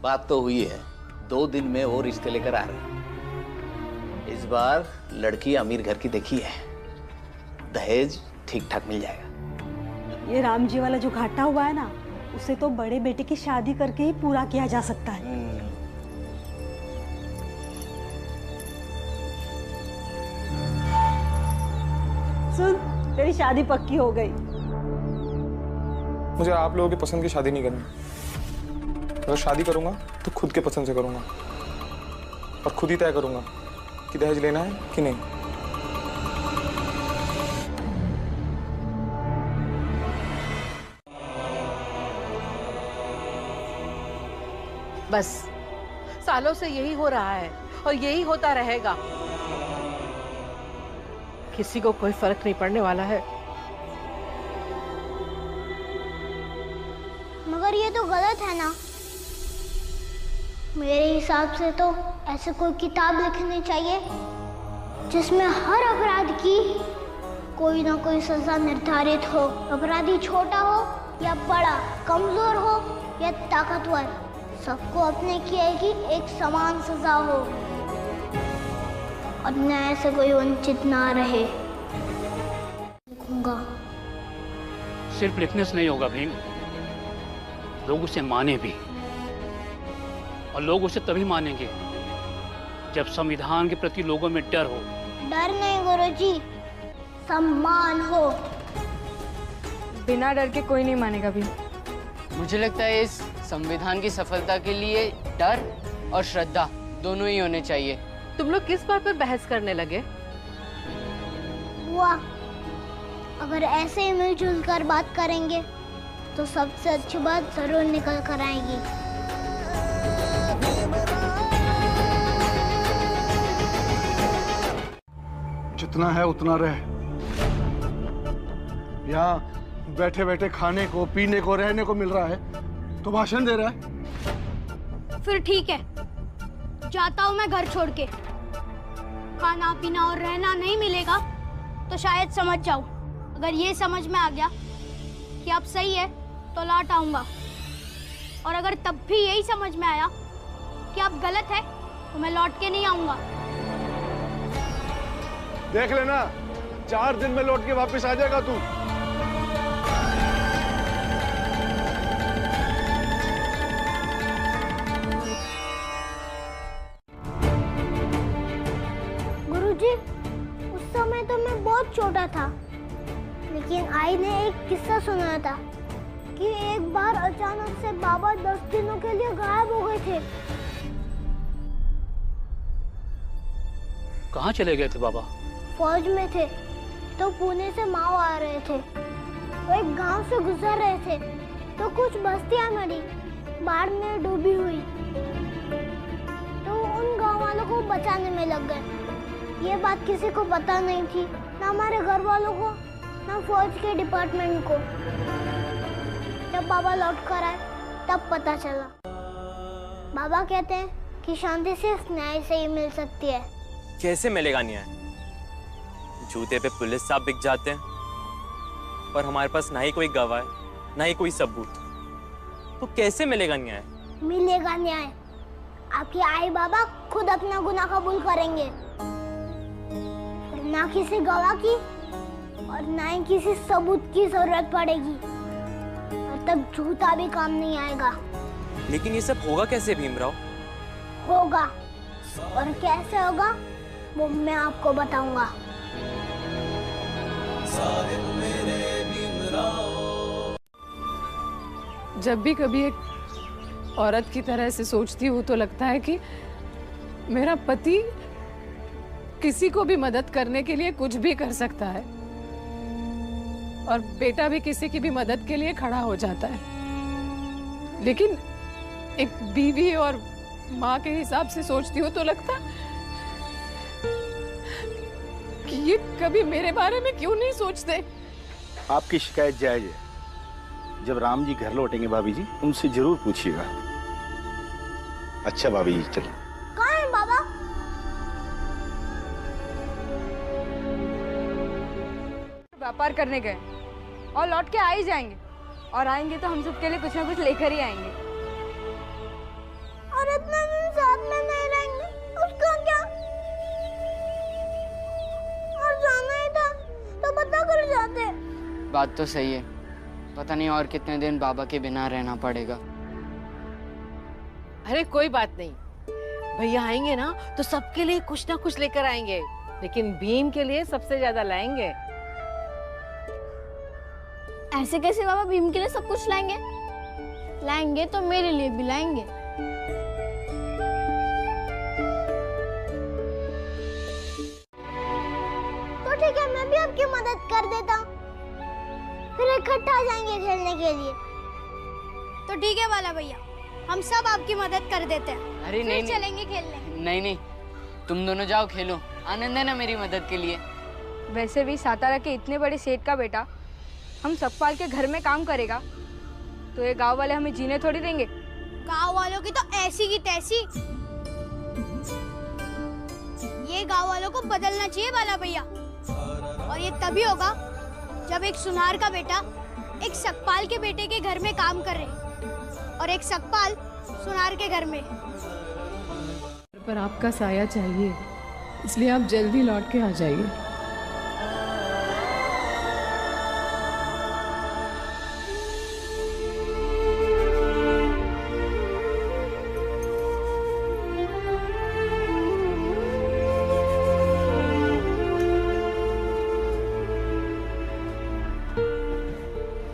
बात तो हुई है, 2 दिन में वो रिश्ते लेकर आ रहे हैं। इस बार लड़की अमीर घर की देखी है, दहेज ठीक ठाक मिल जाएगा। ये राम जी वाला जो घाटा हुआ है ना, उसे तो बड़े बेटे की शादी करके ही पूरा किया जा सकता है। सुन, तेरी शादी पक्की हो गई। मुझे आप लोगों की पसंद की शादी नहीं करनी। अगर शादी करूंगा तो खुद के पसंद से करूंगा और खुद ही तय करूंगा कि दहेज लेना है कि नहीं। बस सालों से यही हो रहा है और यही होता रहेगा। किसी को कोई फर्क नहीं पड़ने वाला है। मगर ये तो गलत है ना। मेरे हिसाब से तो ऐसे कोई किताब लिखनी चाहिए जिसमें हर अपराध की कोई ना कोई सजा निर्धारित हो। अपराधी छोटा हो या बड़ा, कमजोर हो या ताकतवर, सबको अपने किए की एक समान सजा हो और न्याय से कोई वंचित ना रहे। लिखूंगा। सिर्फ लिखने से नहीं होगा भीम, लोग उसे माने भी, और लोग उसे तभी मानेंगे जब संविधान के प्रति लोगों में डर हो। डर नहीं गुरुजी, सम्मान हो। बिना डर के कोई नहीं मानेगा भी। मुझे लगता है इस संविधान की सफलता के लिए डर और श्रद्धा दोनों ही होने चाहिए। तुम लोग किस बात पर बहस करने लगे? बुआ, अगर ऐसे ही मिलजुल कर बात करेंगे तो सबसे अच्छी बात जरूर निकल कर आएगी। जितना है उतना रहे। यहाँ बैठे बैठे खाने को, पीने को, रहने को मिल रहा है तो भाषण दे रहा है। फिर ठीक है, जाता हूँ मैं घर छोड़ के। खाना पीना और रहना नहीं मिलेगा तो शायद समझ जाऊँ। अगर ये समझ में आ गया कि अब सही है तो लौट आऊंगा, और अगर तब भी यही समझ में आया कि अब गलत है तो मैं लौट के नहीं आऊंगा। देख लेना, 4 दिन में लौट के वापस आ जाएगा तू। गुरुजी, उस समय तो मैं बहुत छोटा था, लेकिन आई ने एक किस्सा सुनाया था कि एक बार अचानक से बाबा 10 दिनों के लिए गायब हो गए थे। कहाँ चले गए थे बाबा? फौज में थे तो पुणे से माओ आ रहे थे। वो एक गांव से गुजर रहे थे तो कुछ बस्तियां मरी, बाढ़ में डूबी हुई, तो उन गांव वालों को बचाने में लग गए। ये बात किसी को पता नहीं थी, ना हमारे घर वालों को, ना फौज के डिपार्टमेंट को। जब बाबा लौट कर आए तब पता चला। बाबा कहते हैं कि शांति सिर्फ न्याय से ही मिल सकती है। कैसे मिलेगा न्याय? जूते पे पुलिस साहब बिक जाते हैं और हमारे पास ना ही कोई गवाह है, ना ही कोई सबूत, तो कैसे मिलेगा न्याय? मिलेगा न्याय। आपके आई बाबा खुद अपना गुनाह कबूल करेंगे, ना किसी गवाह की और ना ही किसी सबूत की जरूरत पड़ेगी, और तब झूठा भी काम नहीं आएगा। लेकिन ये सब होगा कैसे भीमराव? होगा, और कैसे होगा वो मैं आपको बताऊंगा। जब भी कभी एक औरत की तरह से सोचती हूँ तो लगता है कि मेरा पति किसी को भी मदद करने के लिए कुछ भी कर सकता है और बेटा भी किसी की भी मदद के लिए खड़ा हो जाता है। लेकिन एक बीवी और माँ के हिसाब से सोचती हूँ तो लगता कि ये कभी मेरे बारे में क्यों नहीं सोचते। आपकी शिकायत जायज है। जब राम जी घर लौटेंगे भाभी जी, उनसे जरूर पूछिएगा। अच्छा भाभी जी, चलो। कहाँ है बाबा? व्यापार करने गए और लौट के आ ही जाएंगे, और आएंगे तो हम सबके लिए कुछ ना कुछ लेकर ही आएंगे। और इतने दिन साथ में नहीं रहेंगे, उसका क्या? और जाना ही था तो पता कर जाते। बात तो सही है, पता नहीं और कितने दिन बाबा के बिना रहना पड़ेगा। अरे कोई बात नहीं, भैया आएंगे ना तो सबके लिए कुछ ना कुछ लेकर आएंगे, लेकिन भीम के लिए सबसे ज्यादा लाएंगे। ऐसे कैसे बाबा भीम के लिए सब कुछ लाएंगे? लाएंगे तो मेरे लिए भी लाएंगे। तो ठीक है, मैं भी आपकी मदद कर देता हूँ, फिर इकट्ठा आ जाएंगे खेलने के लिए। तो ठीक है वाला भैया, हम सब आपकी मदद कर देते हैं। अरे फिर नहीं चलेंगे खेलने। नहीं, तुम दोनों जाओ खेलो, आनंद है ना मेरी मदद के लिए। वैसे भी सातारा के इतने बड़े सेठ का बेटा हम सकपाल के घर में काम करेगा तो ये गांव वाले हमें जीने थोड़ी देंगे। गांव वालों की तो ऐसी की तैसी। ये गांव वालों को बदलना चाहिए वाला भैया, और ये तभी होगा जब एक सुनार का बेटा एक सकपाल के बेटे के घर में काम करे और एक सकपाल सुनार के घर में। पर आपका साया चाहिए, इसलिए आप जल्दी लौट के आ जाइए।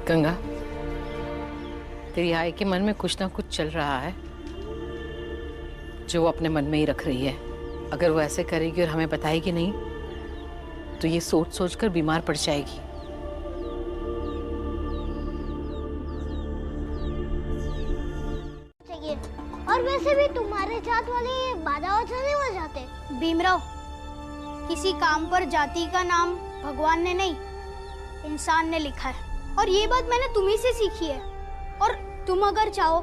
गंगा, तेरी आय के मन में कुछ ना कुछ चल रहा है जो वो अपने मन में ही रख रही है। अगर वो ऐसे करेगी और हमें बताएगी नहीं तो ये सोच सोच कर बीमार पड़ जाएगी। और वैसे भी तुम्हारे जात वाले बाधा वजह नहीं हो जाते। भीमराव, किसी काम पर जाति का नाम भगवान ने नहीं, इंसान ने लिखा है, और ये बात मैंने तुम्ही से सीखी है। और तुम अगर चाहो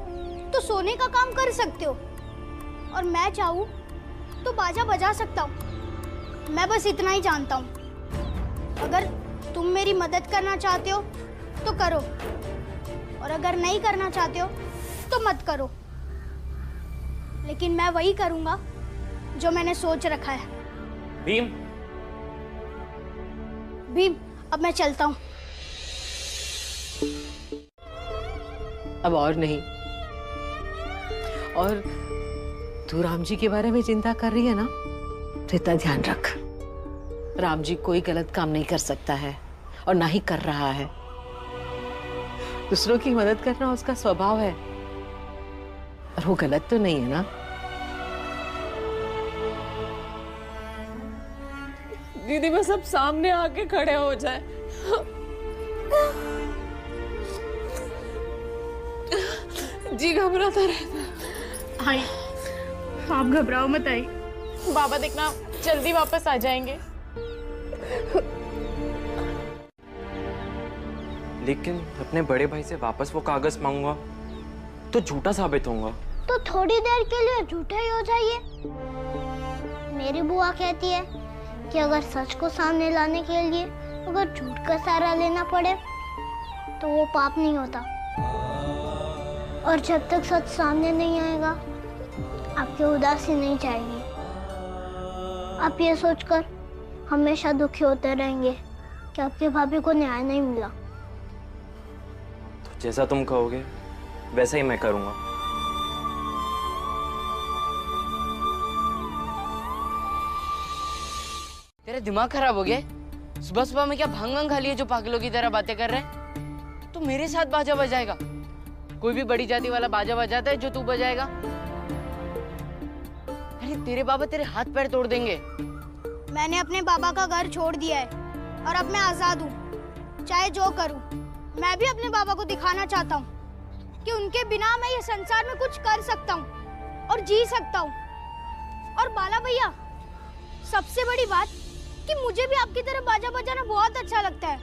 तो सोने का काम कर सकते हो, और मैं चाहूँ तो बाजा बजा सकता हूँ। मैं बस इतना ही जानता हूँ। अगर तुम मेरी मदद करना चाहते हो तो करो, और अगर नहीं करना चाहते हो तो मत करो। लेकिन मैं वही करूँगा जो मैंने सोच रखा है। भीम, भीम, अब मैं चलता हूँ। अब और नहीं। और तू राम जी के बारे में चिंता कर रही है ना, तो इतना ध्यान रख, राम जी कोई गलत काम नहीं कर सकता है और ना ही कर रहा है। दूसरों की मदद करना उसका स्वभाव है, और वो गलत तो नहीं है ना। दीदी बस अब सामने आके खड़े हो जाए। जी घबराता रहता। आई, आप घबराओ मत आई, बाबा देखना जल्दी वापस आ जाएंगे। लेकिन अपने बड़े भाई से वापस वो कागज मांगूंगा तो झूठा साबित होऊंगा। तो थोड़ी देर के लिए झूठा ही हो जाइए। मेरी बुआ कहती है कि अगर सच को सामने लाने के लिए अगर झूठ का सहारा लेना पड़े तो वो पाप नहीं होता। और जब तक सच सामने नहीं आएगा आपकी उदासी नहीं जाएगी। आप ये सोचकर हमेशा दुखी होते रहेंगे कि आपकी भाभी को न्याय नहीं मिला। तो जैसा तुम कहोगे वैसा ही मैं करूंगा। तेरा दिमाग खराब हो गया? सुबह सुबह में क्या भांग वांग खा लिए जो पागलों की तरह बातें कर रहे हैं? तो मेरे साथ बाजा बजाएगा? कोई भी बड़ी जाति वाला बाजा बजाता है जो तू बजाएगा? अरे तेरे बाबा तेरे हाथ पैर तोड़ देंगे। मैंने अपने बाबा का घर छोड़ दिया है और अब मैं आजाद हूँ, चाहे जो करूँ। मैं भी अपने बाबा को दिखाना चाहता हूँ कि उनके बिना मैं ये संसार में कुछ कर सकता हूँ और जी सकता हूँ। और बाला भैया, सबसे बड़ी बात कि मुझे भी आपकी तरह बाजा बजाना बहुत अच्छा लगता है।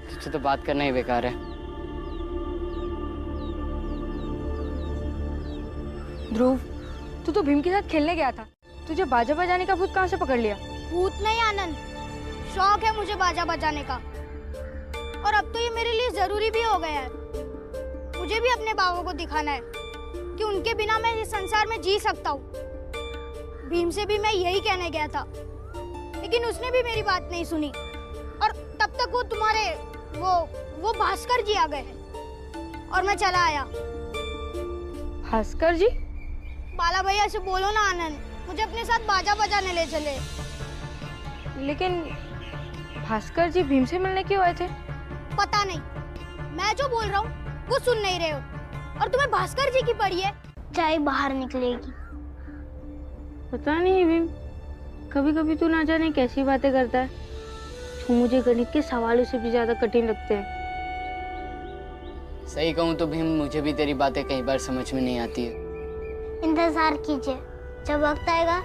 तुझसे तो बात करना ही बेकार है। ध्रुव, तू तो भीम के साथ खेलने गया था, तुझे बाजा बजाने का भूत कहाँ से पकड़ लिया? भूत नहीं आनंद, शौक है मुझे बाजा बजाने का, और अब तो ये मेरे लिए जरूरी भी हो गया है। मुझे भी अपने बाबा को दिखाना है कि उनके बिना मैं इस संसार में जी सकता हूँ। भीम से भी मैं यही कहने गया था, लेकिन उसने भी मेरी बात नहीं सुनी, और तब तक वो तुम्हारे वो भास्कर जी आ गए और मैं चला आया। भास्कर जी? बाला भैया से बोलो ना आनंद, मुझे अपने साथ बाजा बजाने ले चले। लेकिन भास्कर जी भीम से मिलने क्यों आए थे? पता नहीं, मैं जो बोल रहा हूँ वो सुन नहीं रहे हो, और तुम्हें भास्कर जी की पड़ी है। चाय बाहर निकलेगी। पता नहीं भीम, कभी कभी तू ना जाने कैसी बातें करता है जो मुझे गणित के सवालों से भी ज्यादा कठिन लगते हैं। सही कहूँ तो भीम, मुझे भी तेरी बातें कई बार समझ में नहीं आती है। इंतजार कीजिए, जब वक्त आएगा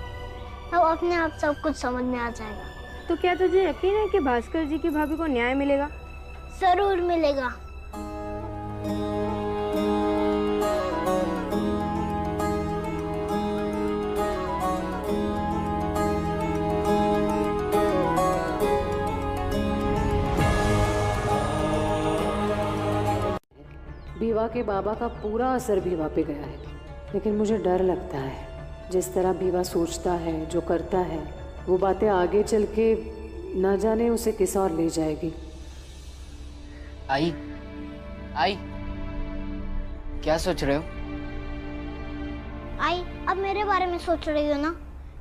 तब अपने आप सब कुछ समझ में आ जाएगा। तो क्या तुझे यकीन है कि भास्कर जी की भाभी को न्याय मिलेगा? जरूर मिलेगा। भीवा के बाबा का पूरा असर भीवा पे गया है, लेकिन मुझे डर लगता है जिस तरह भीवा सोचता है, जो करता है, वो बातें आगे चल के न जाने उसे किस और ले जाएगी। आई क्या सोच रहे हो? आई, अब मेरे बारे में सोच रही हो ना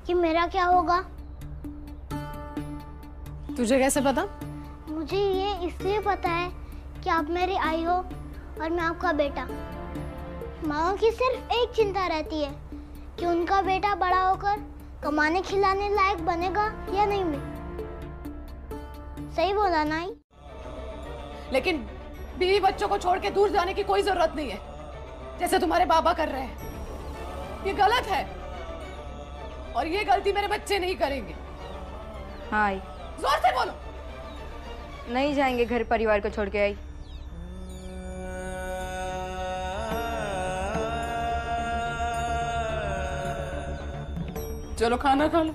कि मेरा क्या होगा? तुझे कैसे पता? मुझे ये इसलिए पता है कि आप मेरी आई हो और मैं आपका बेटा। माँ की सिर्फ एक चिंता रहती है कि उनका बेटा बड़ा होकर कमाने खिलाने लायक बनेगा या नहीं। मैं सही बोला ना? लेकिन बीवी बच्चों को छोड़ के दूर जाने की कोई जरूरत नहीं है, जैसे तुम्हारे बाबा कर रहे हैं। ये गलत है और ये गलती मेरे बच्चे नहीं करेंगे। हाँ, जोर से बोलो। नहीं जाएंगे घर परिवार को छोड़ के। आई, चलो खाना खा लो।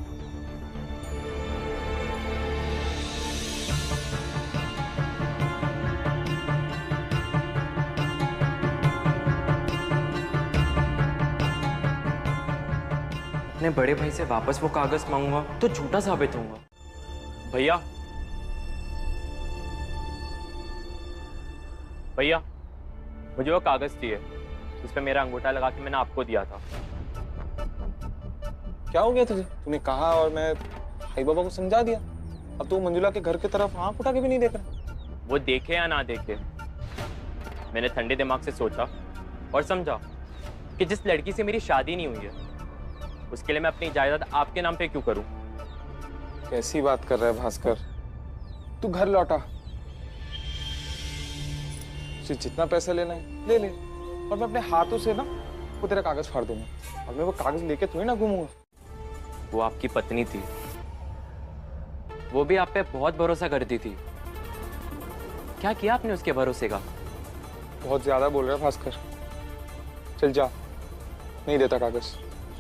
अपने बड़े भाई से वापस वो कागज मांगूंगा तो झूठा साबित होऊंगा। भैया भैया, मुझे वो कागज चाहिए जिस पे मेरा अंगूठा लगा के मैंने आपको दिया था। क्या हो गया तुझे? तूने कहा और मैं भाई बाबा को समझा दिया, अब तू मंजुला के घर की तरफ आंख उठा के भी नहीं देख रहा। वो देखे या ना देखे, मैंने ठंडे दिमाग से सोचा और समझा कि जिस लड़की से मेरी शादी नहीं हुई है उसके लिए मैं अपनी जायदाद आपके नाम पे क्यों करूं? कैसी बात कर रहा है भास्कर? तू घर लौटा, जितना पैसा लेना है ले ले, और मैं अपने हाथों से ना वो तेरा कागज फाड़ दूंगा और मैं वो कागज लेके तुम्हें ना घूमूंगा। वो आपकी पत्नी थी, वो भी आप पे बहुत भरोसा करती थी। क्या किया आपने उसके भरोसे का? बहुत ज्यादा बोल रहा है भास्कर, चल जा, नहीं देता कागज।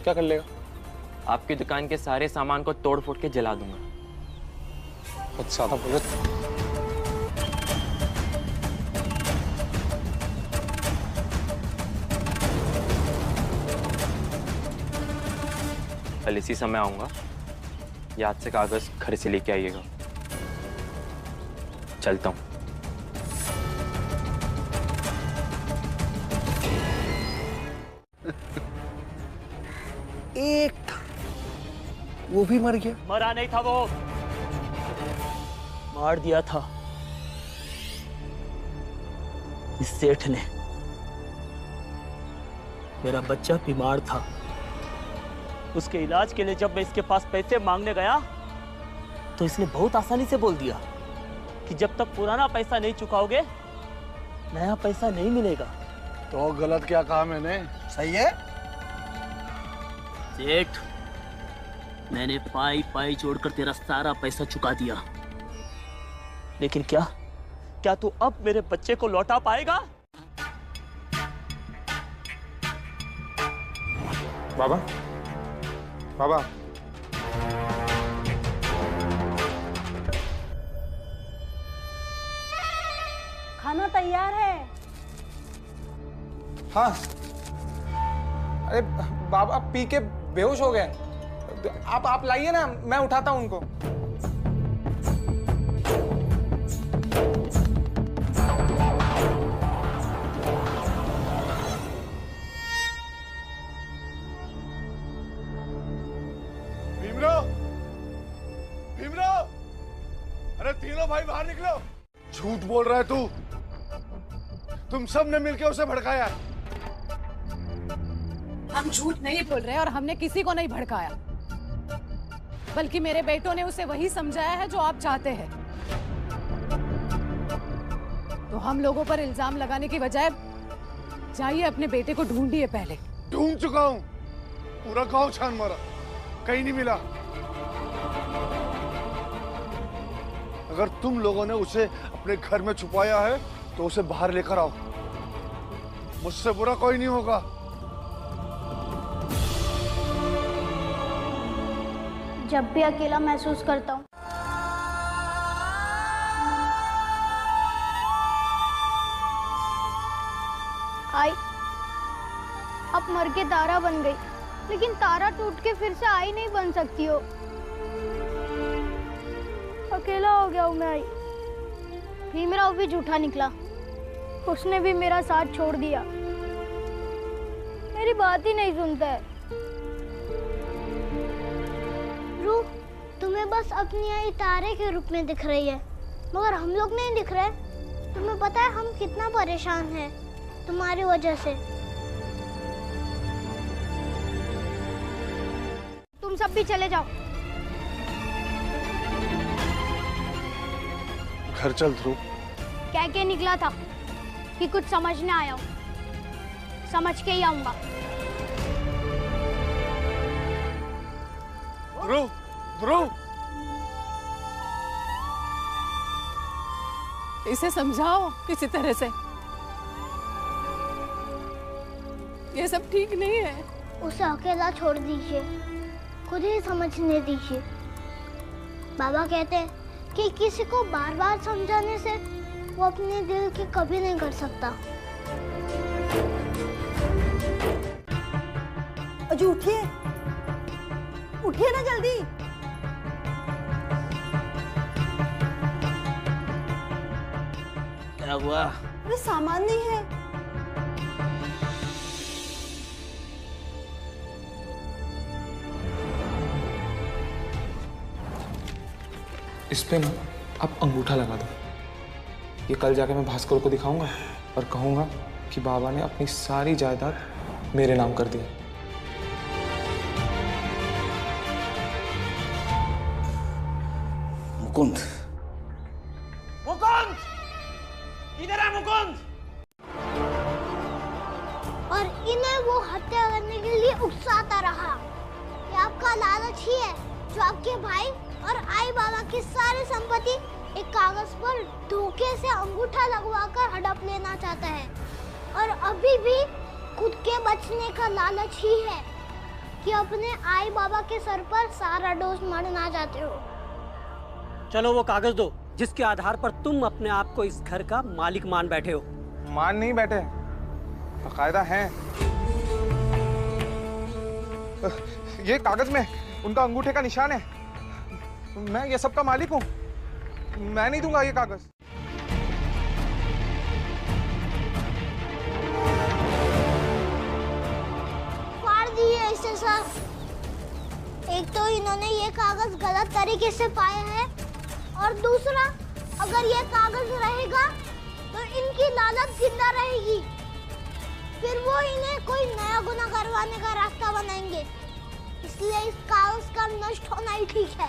क्या कर लेगा? आपकी दुकान के सारे सामान को तोड़ फोड़ के जला दूंगा। बहुत ज्यादा बोल रहा। कल इसी समय आऊंगा, याद से कागज घर से लेके आइएगा। चलता हूं। एक था, वो भी मर गया। मरा नहीं था, वो मार दिया था इस सेठ ने। मेरा बच्चा बीमार था। उसके इलाज के लिए जब मैं इसके पास पैसे मांगने गया तो इसने बहुत आसानी से बोल दिया कि जब तक पुराना पैसा नहीं चुकाओगे नया पैसा नहीं मिलेगा। तो गलत क्या कहा मैंने? सही है सेठ, मैंने पाई पाई जोड़कर तेरा सारा पैसा चुका दिया, लेकिन क्या तू अब मेरे बच्चे को लौटा पाएगा? बाबा, बाबा, खाना तैयार है। हाँ। अरे बाबा पी के बेहोश हो गए। आप लाइए ना, मैं उठाता हूं उनको। भीमराव, अरे तीनों भाई बाहर निकलो। झूठ बोल रहा है तू। तुम सब ने मिलकर उसे भड़काया। हम झूठ नहीं बोल रहे और हमने किसी को नहीं भड़काया, बल्कि मेरे बेटों ने उसे वही समझाया है जो आप चाहते हैं। तो हम लोगों पर इल्जाम लगाने की बजाय जाइए अपने बेटे को ढूंढिए पहले। ढूंढ चुका हूं, पूरा गांव छान मारा, कहीं नहीं मिला। अगर तुम लोगों ने उसे अपने घर में छुपाया है तो उसे बाहर लेकर आओ। मुझसे बुरा कोई नहीं होगा। जब भी अकेला महसूस करता हूँ आई, अब मर के तारा बन गई, लेकिन तारा टूट के फिर से आई नहीं बन सकती हो। अकेला हो गया हूँ मैं आई। भीमराव भी झूठा निकला, उसने भी मेरा साथ छोड़ दिया, मेरी बात ही नहीं सुनता है। रूह तुम्हें बस अपनी आई तारे के रूप में दिख रही है, मगर हम लोग नहीं दिख रहे। तुम्हें पता है हम कितना परेशान हैं तुम्हारी वजह से। तुम सब भी चले जाओ। घर चल ध्रुव। कह के निकला था कि कुछ समझ न आया, समझ के ही आऊंगा। ध्रुव, ध्रुव, इसे समझाओ किसी तरह से, ये सब ठीक नहीं है। उसे अकेला छोड़ दीजिए, खुद ही समझने दीजिए। बाबा कहते हैं कि किसी को बार बार समझाने से वो अपने दिल की कभी नहीं कर सकता। अजू उठिए, उठिए ना जल्दी। क्या हुआ? अरे सामान नहीं है। इस पे ना आप अंगूठा लगा दो। ये कल जाके मैं भास्कर को दिखाऊंगा और कहूंगा कि बाबा ने अपनी सारी जायदाद मेरे नाम कर दी। मुकुंद, मुकुंद, किधर है मुकुंद? और इन्हें वो हत्या करने के लिए उकसाता रहा। ये आपका लालच ही है जो आपके भाई और आई बाबा की सारी संपत्ति एक कागज पर धोखे से अंगूठा लगवाकर हड़प लेना चाहता है। और अभी भी खुद के बचने का लालच ही है कि अपने आई बाबा के सर पर सारा डोज मरना चाहते हो। चलो वो कागज दो जिसके आधार पर तुम अपने आप को इस घर का मालिक मान बैठे हो। मान नहीं बैठे, बाकायदा हैं। ये कागज में उनका अंगूठे का निशान है। मैं ये सब का मालिक हूँ। मैं नहीं दूंगा ये कागज। फाड़ दिए इसे सर। एक तो इन्होंने ये कागज गलत तरीके से पाया है, और दूसरा अगर ये कागज रहेगा तो इनकी लालच जिंदा रहेगी। फिर वो इन्हें कोई नया गुनाह करवाने का रास्ता बनाएंगे। इसलिए इस कागज का नष्ट होना ही ठीक है।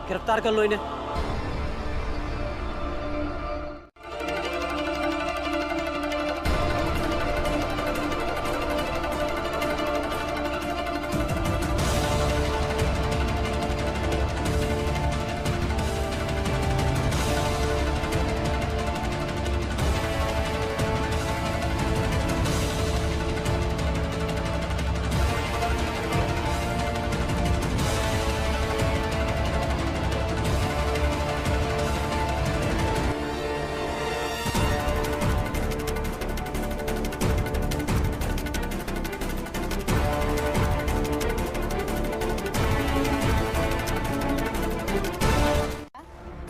गिरफ्तार कर लो इन्हें।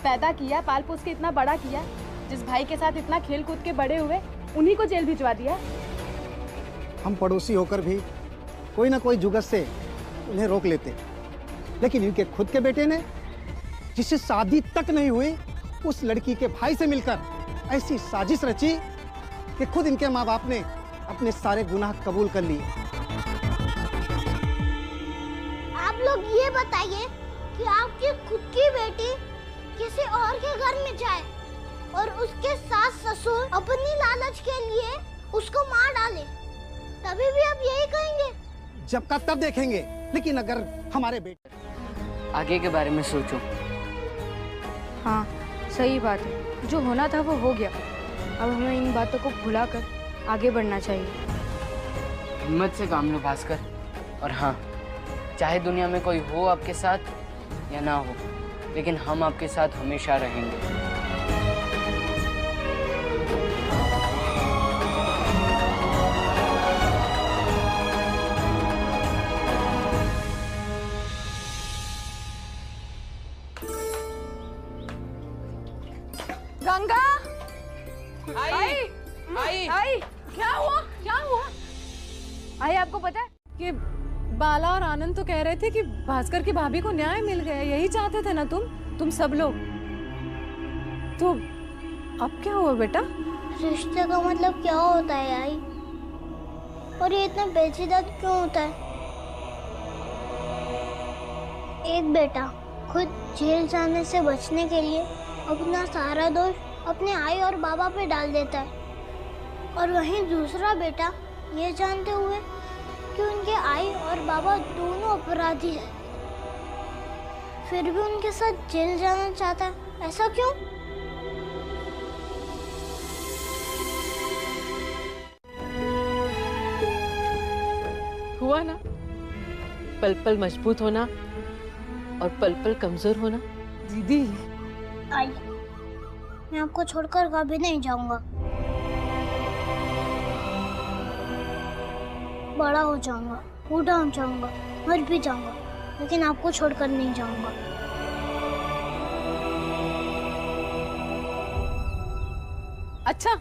पैदा किया, पाल पोस के इतना बड़ा किया, जिस भाई के साथ इतना खेल कूद के बड़े हुए, उन्हीं को जेल भिजवा दिया। हम पड़ोसी होकर भी कोई ना कोई जुगत से उन्हें रोक लेते, लेकिन इनके खुद के बेटे ने, जिससे शादी तक नहीं हुई, उस लड़की के भाई से मिलकर ऐसी साजिश रची कि खुद इनके माँ बाप ने अपने सारे गुनाह कबूल कर लिए। आप लोग ये बताइए कि आपकी खुद की बेटी किसी और के घर में जाए और उसके सास ससुर अपनी लालच के लिए उसको मार डाले, तभी भी आप यही कहेंगे? जब का तब देखेंगे, लेकिन अगर हमारे बेटे आगे के बारे में सोचो। हाँ सही बात है, जो होना था वो हो गया। अब हमें इन बातों को भुलाकर आगे बढ़ना चाहिए। हिम्मत से काम लो भास्कर। और हाँ, चाहे दुनिया में कोई हो आपके साथ या ना हो, लेकिन हम आपके साथ हमेशा रहेंगे। गंगा, आई। क्या हुआ? क्या हुआ? आई, आपको पता है कि बाला और आनंद तो कह रहे थे कि भास्कर की भाभी को न्याय मिल गया, यही चाहते थे ना तुम सब लोग। तो अब क्या हुआ बेटा? रिश्ते का मतलब क्या होता है आई? और ये इतना पेचीदा क्यों होता है? एक बेटा खुद जेल जाने से बचने के लिए अपना सारा दोष अपने आई और बाबा पे डाल देता है, और वहीं दूसरा बेटा ये जानते हुए कि उनके आई और बाबा दोनों अपराधी हैं, फिर भी उनके साथ जेल जाना चाहता है। ऐसा क्यों? हुआ ना, पल पल मजबूत होना और पल पल कमजोर होना। दीदी, आई, मैं आपको छोड़कर कभी नहीं जाऊंगा। बड़ा हो जाऊंगा, बूढ़ा हो जाऊंगा, मर भी जाऊंगा, लेकिन आपको छोड़कर नहीं जाऊंगा। अच्छा,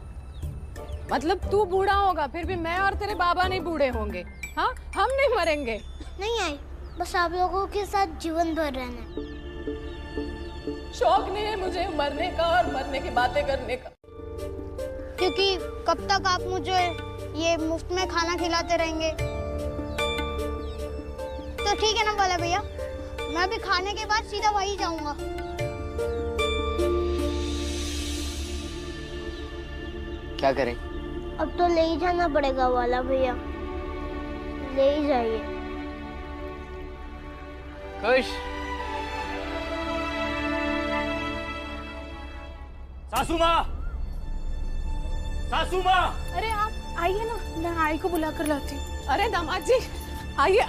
मतलब तू बूढ़ा होगा, फिर भी मैं और तेरे बाबा नहीं बूढ़े होंगे? हाँ, हम नहीं मरेंगे। नहीं आई, बस आप लोगों के साथ जीवन भर रहना। शौक नहीं है मुझे मरने का और मरने की बातें करने का। क्योंकि कब तक आप मुझे ये मुफ्त में खाना खिलाते रहेंगे? तो ठीक है ना बाला भैया, मैं भी खाने के बाद सीधा वहीं जाऊंगा। क्या करें? अब तो ले ही जाना पड़ेगा बाला भैया, ले ही जाइए। खुश? सासू माँ, सासू माँ! अरे आप आइए ना, मैं आई को बुला कर लाती हूँ। अरे दामाद जी आइए।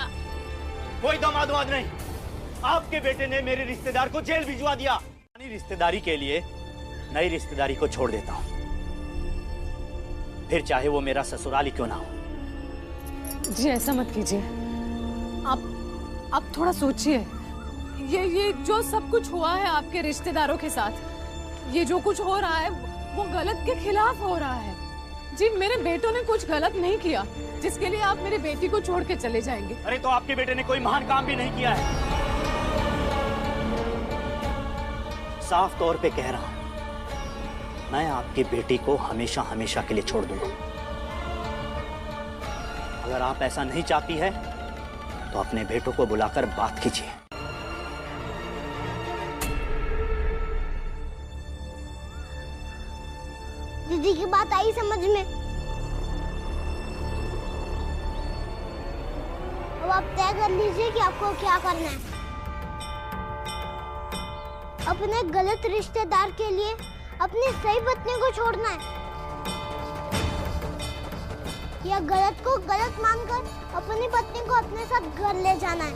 कोई दामाद नहीं, आपके बेटे ने मेरे रिश्तेदार को जेल भिजवा दिया। पुरानी रिश्तेदारी के लिए नई रिश्तेदारी को छोड़ देता हूँ, फिर चाहे वो मेरा ससुराल ही क्यों ना हो। जी ऐसा मत कीजिए, आप थोड़ा सोचिए। ये जो सब कुछ हुआ है आपके रिश्तेदारों के साथ, ये जो कुछ हो रहा है वो गलत के खिलाफ हो रहा है। जी मेरे बेटों ने कुछ गलत नहीं किया, जिसके लिए आप मेरे बेटी को छोड़ के चले जाएंगे। अरे तो आपके बेटे ने कोई महान काम भी नहीं किया है। साफ तौर पे कह रहा हूं, मैं आपकी बेटी को हमेशा हमेशा के लिए छोड़ दूंगा। अगर आप ऐसा नहीं चाहती है तो अपने बेटों को बुलाकर बात कीजिए। दीदी की बात आई समझ में? अब आप तय कर लीजिए कि आपको क्या करना है। अपने गलत रिश्तेदार के लिए अपनी सही पत्नी को छोड़ना है, या गलत को गलत मानकर अपनी पत्नी को अपने साथ घर ले जाना है।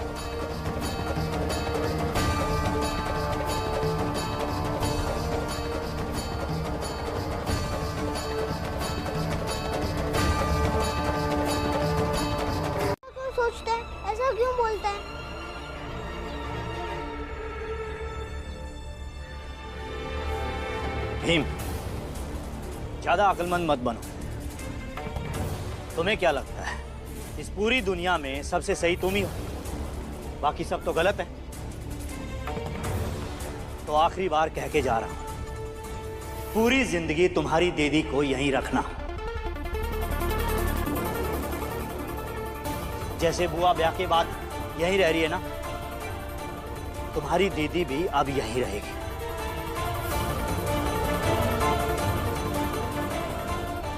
क्यों सोचते हैं? ऐसा क्यों बोलते हैं? भीम, ज्यादा अक्लमंद मत बनो। तुम्हें क्या लगता है इस पूरी दुनिया में सबसे सही तुम ही हो, बाकी सब तो गलत है? तो आखिरी बार कह के जा रहा हूं, पूरी जिंदगी तुम्हारी दीदी को यहीं रखना। जैसे बुआ ब्याह के बाद यहीं रह रही है ना, तुम्हारी दीदी भी अब यहीं रहेगी।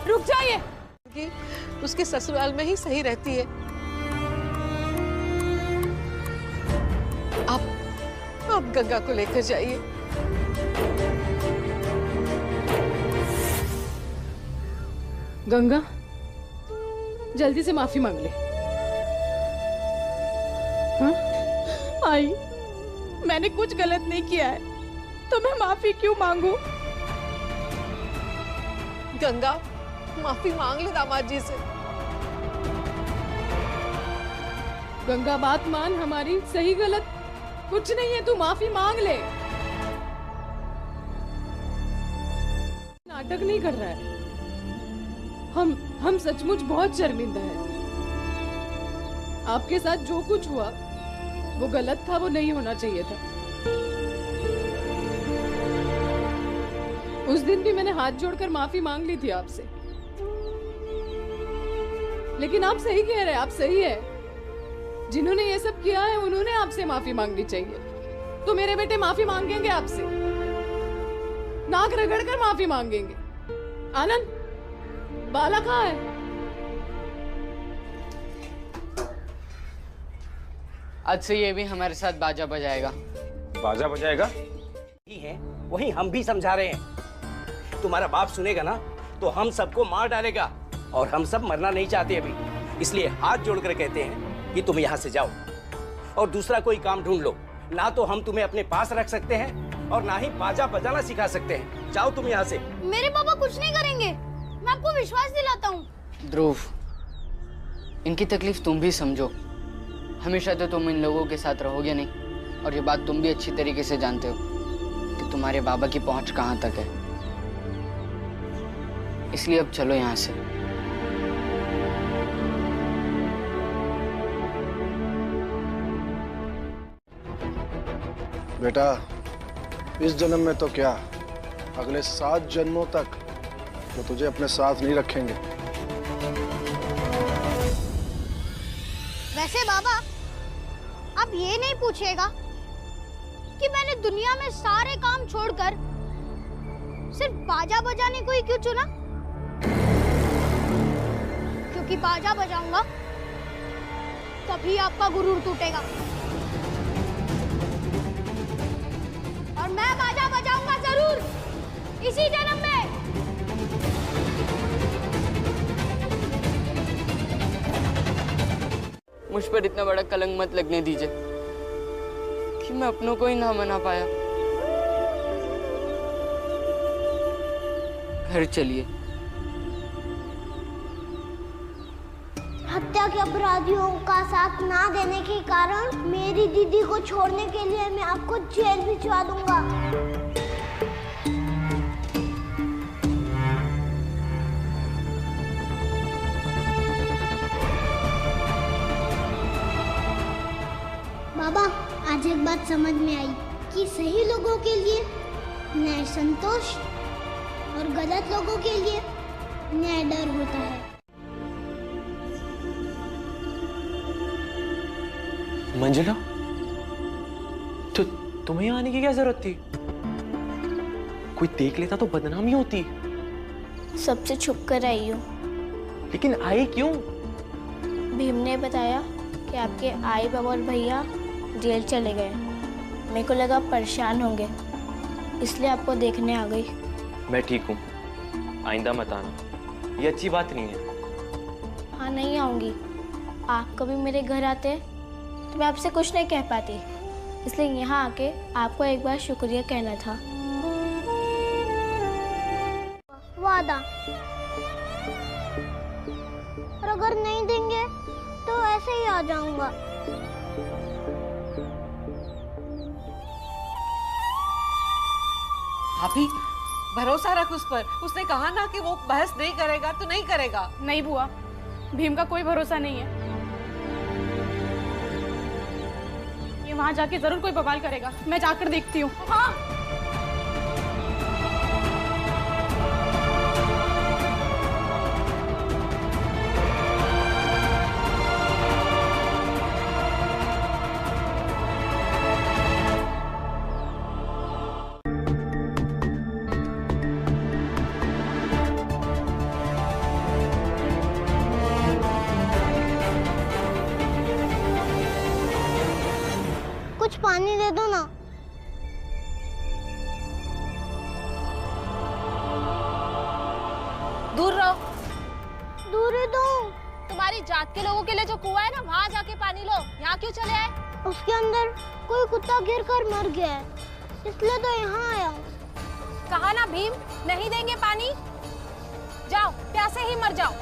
रुक जाइए। उसके ससुराल में ही सही रहती है। आप गंगा को लेकर जाइए। गंगा, जल्दी से माफी मांग ले। हाँ? आई, मैंने कुछ गलत नहीं किया है, तो मैं माफी क्यों मांगू? गंगा, माफी मांग ले दामाद जी से। गंगा बात मान हमारी, सही गलत कुछ नहीं है, तू माफी मांग ले। नाटक नहीं कर रहा है। हम सचमुच बहुत शर्मिंदा हैं। आपके साथ जो कुछ हुआ वो गलत था, वो नहीं होना चाहिए था। उस दिन भी मैंने हाथ जोड़कर माफी मांग ली थी आपसे, लेकिन आप सही कह रहे हैं, आप सही है। जिन्होंने ये सब किया है उन्होंने आपसे माफी मांगनी चाहिए। तो मेरे बेटे माफी मांगेंगे आपसे, नाक रगड़ कर माफी मांगेंगे। आनंद, बाला कहाँ है? आज से ये भी हमारे साथ बाजा बजाएगा। बाजा बजाएगा? ही है, वही हम भी समझा रहे हैं। तुम्हारा बाप सुनेगा ना तो हम सबको मार डालेगा, और हम सब मरना नहीं चाहते अभी। इसलिए हाथ जोड़कर कहते हैं कि तुम यहाँ से जाओ और दूसरा कोई काम ढूंढ लो। ना तो हम तुम्हें अपने पास रख सकते हैं और ना ही बाजा बजाना सिखा सकते हैं। जाओ तुम यहाँ से। मेरे पापा कुछ नहीं करेंगे, मैं आपको विश्वास दिलाता हूँ। ध्रुव, इनकी तकलीफ तुम भी समझो। हमेशा तो तुम इन लोगों के साथ रहोगे नहीं, और ये बात तुम भी अच्छी तरीके से जानते हो कि तुम्हारे बाबा की पहुंच कहाँ तक है। इसलिए अब चलो यहाँ से। बेटा, इस जन्म में तो क्या, अगले 7 जन्मों तक वो तुझे अपने साथ नहीं रखेंगे। वैसे बाबा, आप ये नहीं पूछेगा कि मैंने दुनिया में सारे काम छोड़कर सिर्फ बाजा बजाने को ही क्यों चुना? क्योंकि बाजा बजाऊंगा तभी आपका गुरूर टूटेगा, और मैं बाजा बजाऊंगा जरूर, इसी जन्म में। मुझ पर इतना बड़ा कलंक मत लगने दीजिए कि मैं अपनों को ही ना मना पाया। घर चलिए। हत्या के अपराधियों का साथ ना देने के कारण मेरी दीदी को छोड़ने के लिए मैं आपको जेल भिजवा दूंगा। समझ में आई कि सही लोगों के लिए न्याय संतोष और गलत लोगों के लिए न्याय डर होता है। मंजुला, तो तुम्हें यहाँ आने की क्या जरूरत थी? कोई देख लेता तो बदनामी होती। सबसे छुप कर आई हूँ। लेकिन आई क्यों? भीम ने बताया कि आपके आई बाबा और भैया जेल चले गए। मेरे को लगा परेशान होंगे, इसलिए आपको देखने आ गई। मैं ठीक हूँ, आइंदा मत आना, ये अच्छी बात नहीं है। हाँ नहीं आऊँगी। आप कभी मेरे घर आते तो मैं आपसे कुछ नहीं कह पाती, इसलिए यहाँ आके आपको एक बार शुक्रिया कहना था। वादा। और अगर नहीं देंगे तो ऐसे ही आ जाऊंगा। भाभी, भरोसा रख उस पर। उसने कहा ना कि वो बहस नहीं करेगा तो नहीं करेगा। नहीं बुआ, भीम का कोई भरोसा नहीं है। ये वहां जाके जरूर कोई बवाल करेगा। मैं जाकर देखती हूँ। हाँ। कुछ पानी दे दो ना। दूर रहो। दूर ही दो। तुम्हारी जात के लोगों के लिए जो कुआं है ना, वहाँ जाके पानी लो। यहाँ क्यों चले आए? उसके अंदर कोई कुत्ता गिर कर मर गया है, इसलिए तो यहाँ आया हूँ। कहा ना भीम, नहीं देंगे पानी। जाओ, प्यासे ही मर जाओ।